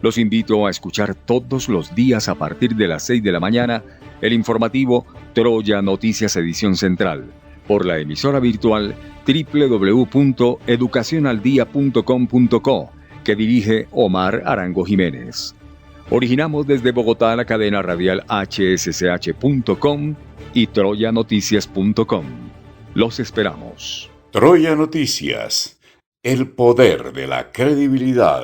Los invito a escuchar todos los días a partir de las 6 de la mañana el informativo Troya Noticias Edición Central por la emisora virtual www.educacionaldia.com.co que dirige Omar Arango Jiménez. Originamos desde Bogotá la cadena radial hsch.com y troyanoticias.com. Los esperamos. Troya Noticias. El poder de la credibilidad.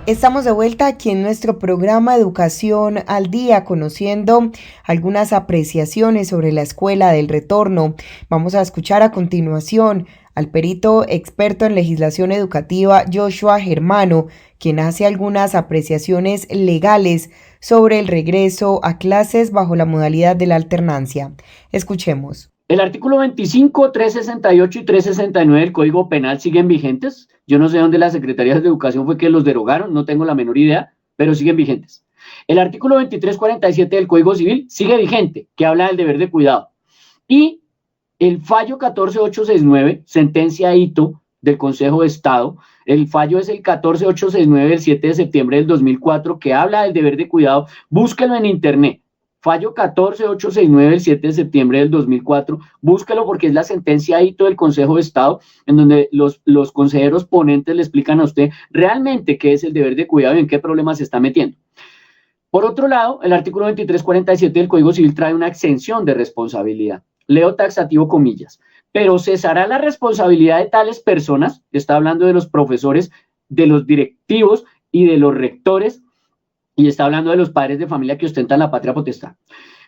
Estamos de vuelta aquí en nuestro programa Educación al Día, conociendo algunas apreciaciones sobre la escuela del retorno. Vamos a escuchar a continuación al perito experto en legislación educativa Joshua Germano, quien hace algunas apreciaciones legales sobre el regreso a clases bajo la modalidad de la alternancia. Escuchemos. El artículo 25, 368 y 369 del Código Penal siguen vigentes. Yo no sé dónde la Secretaría de Educación fue que los derogaron, no tengo la menor idea, pero siguen vigentes. El artículo 2347 del Código Civil sigue vigente, que habla del deber de cuidado. Y el fallo 14869, sentencia Hito del Consejo de Estado, el fallo es el 14869 del 7 de septiembre del 2004, que habla del deber de cuidado. Búsquelo en internet. Fallo 14869 del 7 de septiembre del 2004, búsquelo porque es la sentencia Hito del Consejo de Estado, en donde los consejeros ponentes le explican a usted realmente qué es el deber de cuidado y en qué problemas se está metiendo. Por otro lado, el artículo 2347 del Código Civil trae una exención de responsabilidad. Leo taxativo comillas. Pero cesará la responsabilidad de tales personas, está hablando de los profesores, de los directivos y de los rectores, y está hablando de los padres de familia que ostentan la patria potestad.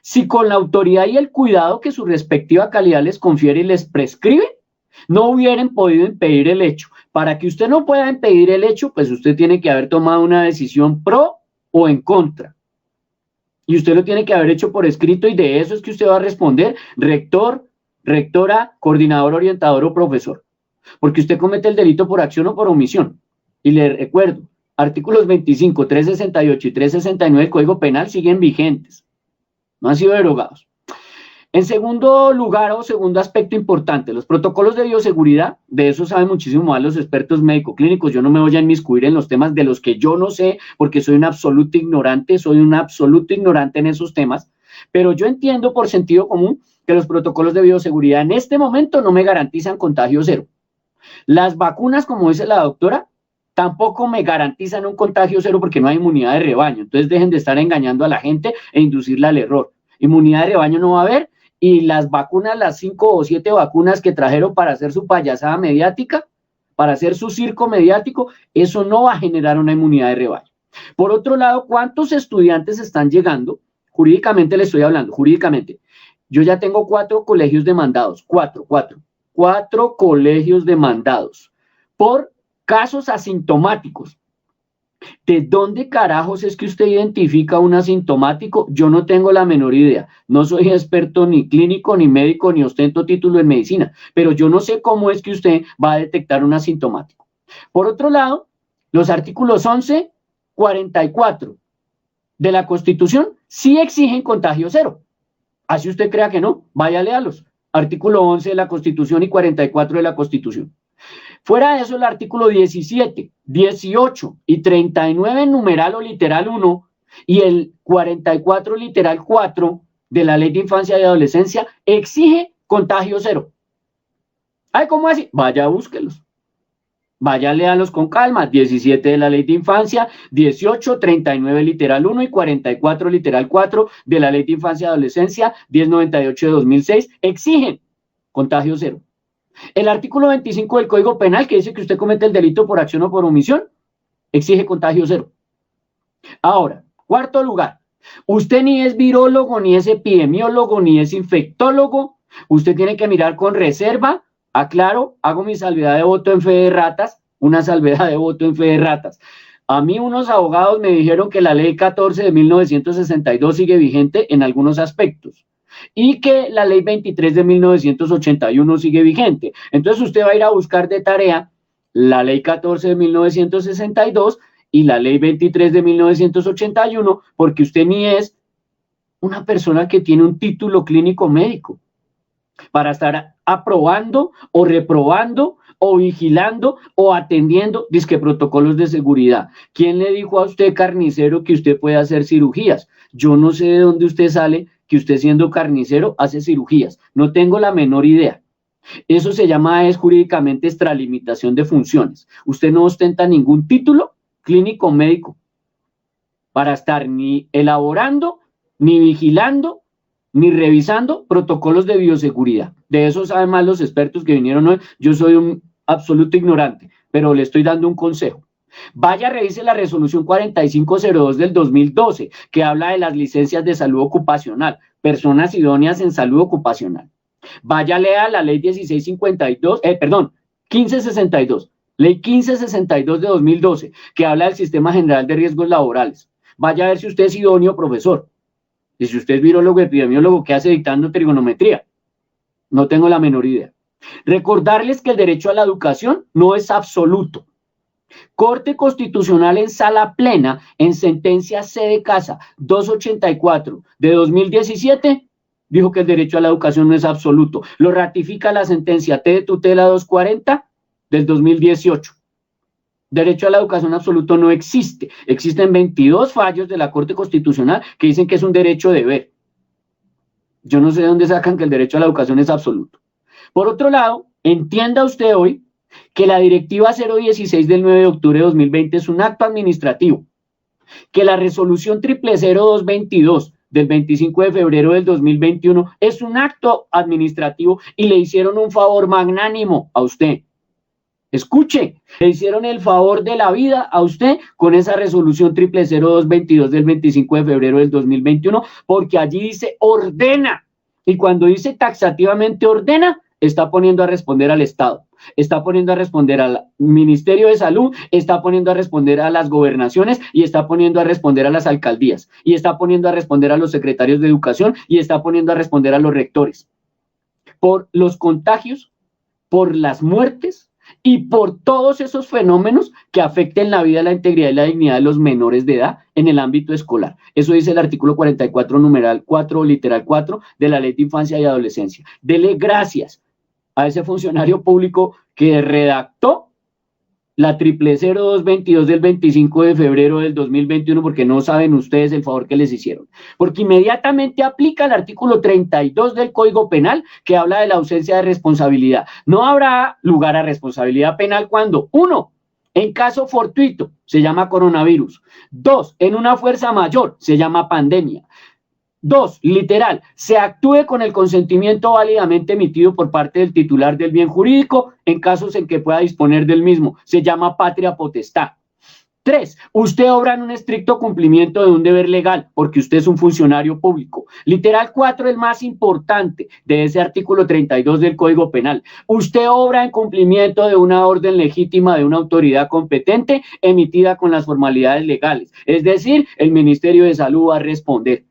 Si con la autoridad y el cuidado que su respectiva calidad les confiere y les prescribe, no hubieran podido impedir el hecho. Para que usted no pueda impedir el hecho, pues usted tiene que haber tomado una decisión pro o en contra. Y usted lo tiene que haber hecho por escrito y de eso es que usted va a responder, rector, rectora, coordinador, orientador o profesor. Porque usted comete el delito por acción o por omisión. Y le recuerdo, artículos 25, 368 y 369 del Código Penal siguen vigentes. No han sido derogados. En segundo lugar o segundo aspecto importante, los protocolos de bioseguridad, de eso saben muchísimo más los expertos médico-clínicos. Yo no me voy a inmiscuir en los temas de los que yo no sé, porque soy un absoluto ignorante en esos temas, pero yo entiendo por sentido común que los protocolos de bioseguridad en este momento no me garantizan contagio cero. Las vacunas, como dice la doctora, tampoco me garantizan un contagio cero porque no hay inmunidad de rebaño. Entonces dejen de estar engañando a la gente e inducirla al error. Inmunidad de rebaño no va a haber y las vacunas, las 5 o 7 vacunas que trajeron para hacer su payasada mediática, para hacer su circo mediático, eso no va a generar una inmunidad de rebaño. Por otro lado, ¿cuántos estudiantes están llegando? Jurídicamente le estoy hablando, jurídicamente. Yo ya tengo 4 colegios demandados, 4 colegios demandados por casos asintomáticos. ¿De dónde carajos es que usted identifica un asintomático? Yo no tengo la menor idea. No soy experto ni clínico, ni médico, ni ostento título en medicina, pero yo no sé cómo es que usted va a detectar un asintomático. Por otro lado, los artículos 11, 44 de la Constitución sí exigen contagio cero. Así usted crea que no, vaya a léalos. Artículo 11 de la Constitución y 44 de la Constitución. Fuera de eso, el artículo 17, 18 y 39 en numeral o literal 1 y el 44 literal 4 de la Ley de Infancia y Adolescencia exige contagio cero. Ay, ¿cómo así? Vaya, búsquelos. Vaya, léalos con calma. 17 de la Ley de Infancia, 18, 39 literal 1 y 44 literal 4 de la Ley de Infancia y Adolescencia, 1098 de 2006, exigen contagio cero. El artículo 25 del Código Penal, que dice que usted comete el delito por acción o por omisión, exige contagio cero. Ahora, cuarto lugar, usted ni es virólogo, ni es epidemiólogo, ni es infectólogo. Usted tiene que mirar con reserva Aclaro, hago mi salvedad de voto en fe de ratas, una salvedad de voto en fe de ratas. A mí unos abogados me dijeron que la ley 14 de 1962 sigue vigente en algunos aspectos y que la ley 23 de 1981 sigue vigente. Entonces usted va a ir a buscar de tarea la ley 14 de 1962 y la ley 23 de 1981 porque usted ni es una persona que tiene un título clínico médico para estar aprobando o reprobando o vigilando o atendiendo disque protocolos de seguridad. ¿Quién le dijo a usted, carnicero, que usted puede hacer cirugías? Yo no sé de dónde usted sale que usted siendo carnicero hace cirugías. No tengo la menor idea. Eso se llama jurídicamente extralimitación de funciones. Usted no ostenta ningún título clínico médico para estar ni elaborando, ni vigilando, ni revisando protocolos de bioseguridad. De eso saben más los expertos que vinieron hoy. Yo soy un absoluto ignorante, pero le estoy dando un consejo. Vaya, revise la resolución 4502 del 2012, que habla de las licencias de salud ocupacional, personas idóneas en salud ocupacional. Vaya, lea la ley 1562, ley 1562 de 2012, que habla del sistema general de riesgos laborales. Vaya a ver si usted es idóneo, profesor. Y si usted es virólogo, epidemiólogo, ¿qué hace dictando trigonometría? No tengo la menor idea. Recordarles que el derecho a la educación no es absoluto. Corte Constitucional en sala plena, en sentencia C de casa 284 de 2017, dijo que el derecho a la educación no es absoluto. Lo ratifica la sentencia T de tutela 240 del 2018. Derecho a la educación absoluto no existe. Existen 22 fallos de la Corte Constitucional que dicen que es un derecho deber. Yo no sé de dónde sacan que el derecho a la educación es absoluto. Por otro lado, entienda usted hoy que la Directiva 016 del 9 de octubre de 2020 es un acto administrativo, que la resolución 000222 del 25 de febrero del 2021 es un acto administrativo y le hicieron un favor magnánimo a usted. Escuche, le hicieron el favor de la vida a usted con esa resolución 000222 del 25 de febrero del 2021, porque allí dice ordena, y cuando dice taxativamente ordena, está poniendo a responder al Estado, está poniendo a responder al Ministerio de Salud, está poniendo a responder a las gobernaciones y está poniendo a responder a las alcaldías y está poniendo a responder a los secretarios de educación y está poniendo a responder a los rectores por los contagios, por las muertes y por todos esos fenómenos que afecten la vida, la integridad y la dignidad de los menores de edad en el ámbito escolar. Eso dice el artículo 44, numeral 4, literal 4 de la Ley de Infancia y Adolescencia. Dele gracias a ese funcionario público que redactó la 000222 del 25 de febrero del 2021, porque no saben ustedes el favor que les hicieron. Porque inmediatamente aplica el artículo 32 del Código Penal, que habla de la ausencia de responsabilidad. No habrá lugar a responsabilidad penal cuando, 1, en caso fortuito, se llama coronavirus. 2, en una fuerza mayor, se llama pandemia. 2, literal, se actúe con el consentimiento válidamente emitido por parte del titular del bien jurídico en casos en que pueda disponer del mismo. Se llama patria potestad. 3, usted obra en un estricto cumplimiento de un deber legal porque usted es un funcionario público. Literal 4, el más importante de ese artículo 32 del Código Penal. Usted obra en cumplimiento de una orden legítima de una autoridad competente emitida con las formalidades legales. Es decir, el Ministerio de Salud va a responder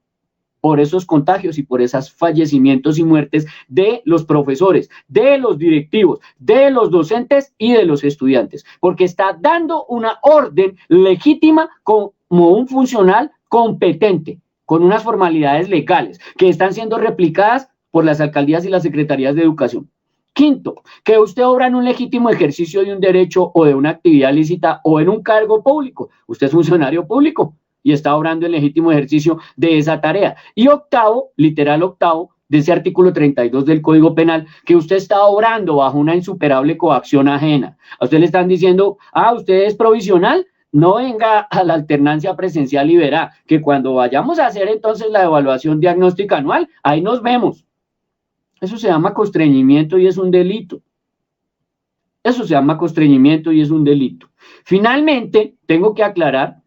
por esos contagios y por esos fallecimientos y muertes de los profesores, de los directivos, de los docentes y de los estudiantes, porque está dando una orden legítima como un funcional competente, con unas formalidades legales que están siendo replicadas por las alcaldías y las secretarías de educación. 5, que usted obra en un legítimo ejercicio de un derecho o de una actividad lícita o en un cargo público. Usted es funcionario público y está obrando en legítimo ejercicio de esa tarea. Y 8, literal 8, de ese artículo 32 del Código Penal, que usted está obrando bajo una insuperable coacción ajena. A usted le están diciendo, usted es provisional, no venga a la alternancia presencial y verá que cuando vayamos a hacer entonces la evaluación diagnóstica anual, ahí nos vemos. Eso se llama constreñimiento y es un delito. Eso se llama constreñimiento y es un delito. Finalmente, tengo que aclarar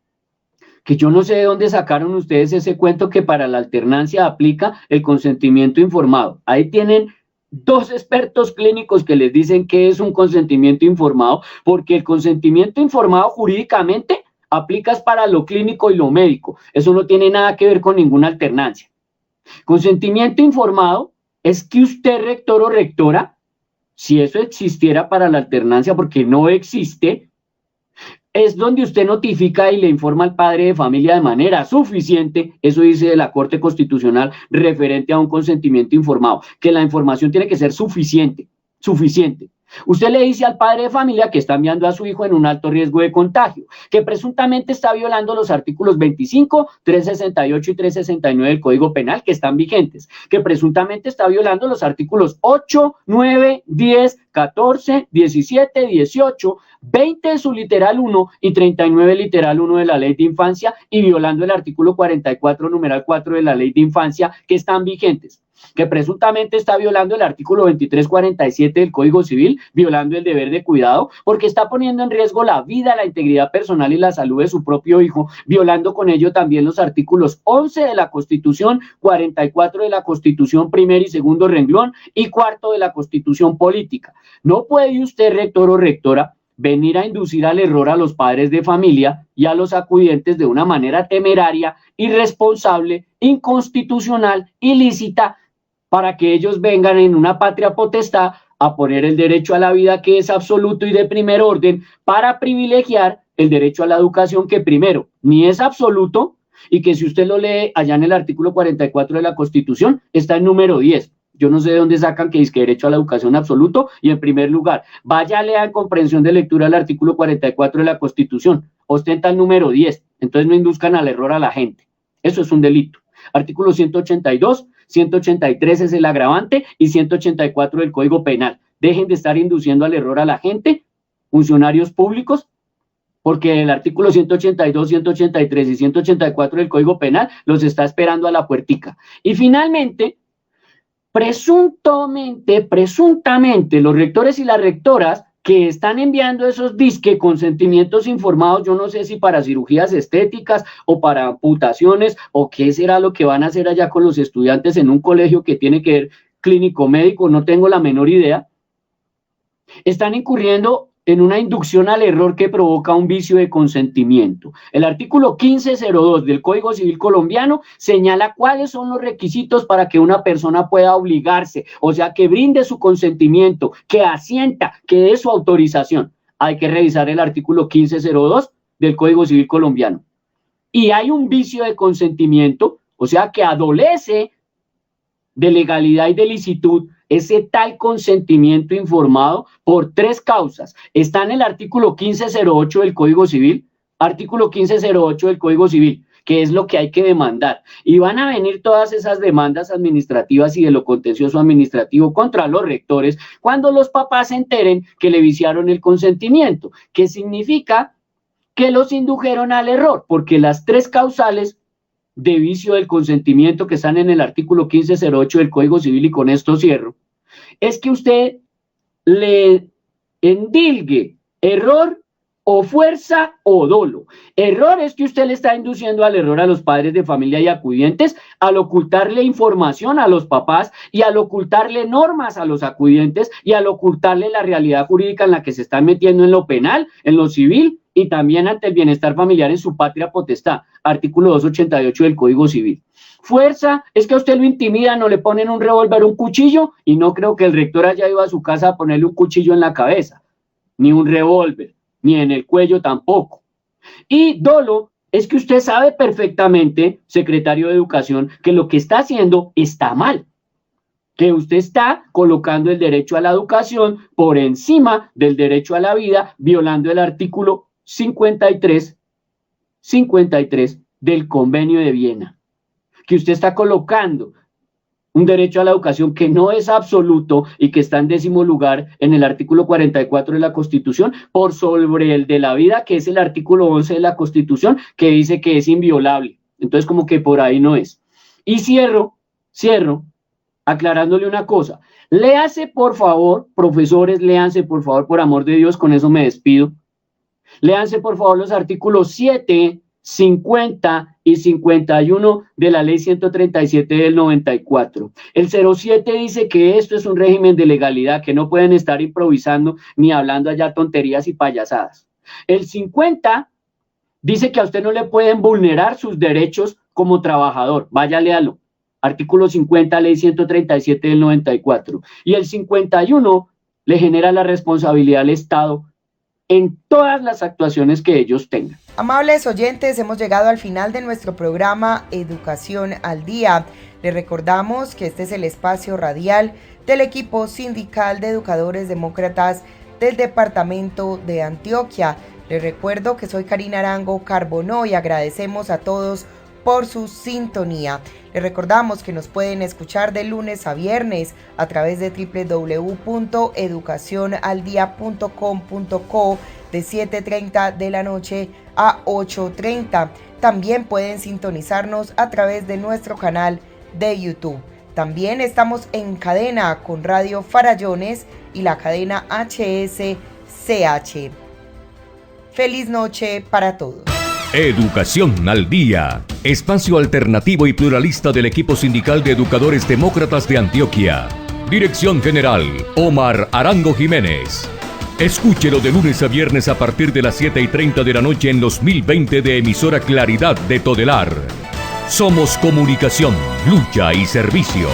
que yo no sé de dónde sacaron ustedes ese cuento que para la alternancia aplica el consentimiento informado. Ahí tienen 2 expertos clínicos que les dicen que es un consentimiento informado, porque el consentimiento informado jurídicamente aplicas para lo clínico y lo médico. Eso no tiene nada que ver con ninguna alternancia. Consentimiento informado es que usted, rector o rectora, si eso existiera para la alternancia, porque no existe, es donde usted notifica y le informa al padre de familia de manera suficiente, eso dice la Corte Constitucional referente a un consentimiento informado, que la información tiene que ser suficiente. Usted le dice al padre de familia que está enviando a su hijo en un alto riesgo de contagio, que presuntamente está violando los artículos 25, 368 y 369 del Código Penal que están vigentes, que presuntamente está violando los artículos 8, 9, 10, 14, 17, 18, 20 de su literal 1 y 39 literal 1 de la Ley de Infancia y violando el artículo 44 numeral 4 de la Ley de Infancia que están vigentes, que presuntamente está violando el artículo 2347 del Código Civil, violando el deber de cuidado, porque está poniendo en riesgo la vida, la integridad personal y la salud de su propio hijo, violando con ello también los artículos 11 de la Constitución, 44 de la Constitución, primer y segundo renglón, y cuarto de la Constitución política. No puede usted, rector o rectora, venir a inducir al error a los padres de familia y a los acudientes de una manera temeraria, irresponsable, inconstitucional, ilícita, para que ellos vengan en una patria potestad a poner el derecho a la vida, que es absoluto y de primer orden, para privilegiar el derecho a la educación, que primero ni es absoluto, y que si usted lo lee allá en el artículo 44 de la Constitución, está en número 10. Yo no sé de dónde sacan que dice derecho a la educación absoluto, y en primer lugar, vaya a leer en comprensión de lectura el artículo 44 de la Constitución, ostenta el número 10, entonces no induzcan al error a la gente. Eso es un delito. Artículo 182, 183 es el agravante y 184 del Código Penal. Dejen de estar induciendo al error a la gente, funcionarios públicos, porque el artículo 182, 183 y 184 del Código Penal los está esperando a la puertica. Y finalmente, presuntamente, los rectores y las rectoras que están enviando esos disque consentimientos informados, yo no sé si para cirugías estéticas o para amputaciones o qué será lo que van a hacer allá con los estudiantes en un colegio que tiene que ver clínico médico, no tengo la menor idea, están incurriendo en una inducción al error que provoca un vicio de consentimiento. El artículo 1502 del Código Civil colombiano señala cuáles son los requisitos para que una persona pueda obligarse, o sea, que brinde su consentimiento, que asienta, que dé su autorización. Hay que revisar el artículo 1502 del Código Civil colombiano. Y hay un vicio de consentimiento, o sea, que adolece de legalidad y de licitud ese tal consentimiento informado por 3 causas. Está en el artículo 1508 del Código Civil, artículo 1508 del Código Civil, que es lo que hay que demandar. Y van a venir todas esas demandas administrativas y de lo contencioso administrativo contra los rectores cuando los papás se enteren que le viciaron el consentimiento, que significa que los indujeron al error, porque las 3 causales de vicio del consentimiento que están en el artículo 1508 del Código Civil, y con esto cierro, es que usted le endilgue error o fuerza o dolo. Error es que usted le está induciendo al error a los padres de familia y acudientes al ocultarle información a los papás y al ocultarle normas a los acudientes y al ocultarle la realidad jurídica en la que se están metiendo en lo penal, en lo civil y también ante el bienestar familiar en su patria potestad. Artículo 288 del Código Civil. Fuerza es que a usted lo intimidan o le ponen un revólver, un cuchillo, y no creo que el rector haya ido a su casa a ponerle un cuchillo en la cabeza, ni un revólver, ni en el cuello tampoco. Y dolo es que usted sabe perfectamente, secretario de Educación, que lo que está haciendo está mal, que usted está colocando el derecho a la educación por encima del derecho a la vida, violando el artículo 53 del Convenio de Viena, que usted está colocando un derecho a la educación que no es absoluto y que está en 10º lugar en el artículo 44 de la Constitución por sobre el de la vida, que es el artículo 11 de la Constitución, que dice que es inviolable. Entonces, como que por ahí no es. Y cierro aclarándole una cosa. Léase, por favor, profesores, léanse, por favor, por amor de Dios, con eso me despido. Léanse, por favor, los artículos 7, 50 y 51 de la ley 137 del 94. El 07 dice que esto es un régimen de legalidad, que no pueden estar improvisando ni hablando allá tonterías y payasadas. El 50 dice que a usted no le pueden vulnerar sus derechos como trabajador. Vaya, léalo. Artículo 50, ley 137 del 94. Y el 51 le genera la responsabilidad al Estado en todas las actuaciones que ellos tengan. Amables oyentes, hemos llegado al final de nuestro programa Educación al Día. Les recordamos que este es el espacio radial del equipo sindical de educadores demócratas del departamento de Antioquia. Les recuerdo que soy Karina Arango Carbonó y agradecemos a todos por su sintonía. Les recordamos que nos pueden escuchar de lunes a viernes a través de www.educacionaldia.com.co de 7:30 de la noche a 8:30. También pueden sintonizarnos a través de nuestro canal de YouTube. También estamos en cadena con Radio Farallones y la cadena HSCH. Feliz noche para todos. Educación al Día, espacio alternativo y pluralista del equipo sindical de educadores demócratas de Antioquia. Dirección General, Omar Arango Jiménez. Escúchelo de lunes a viernes a partir de las 7:30 de la noche en los 1020 de emisora Claridad de Todelar. Somos comunicación, lucha y servicio.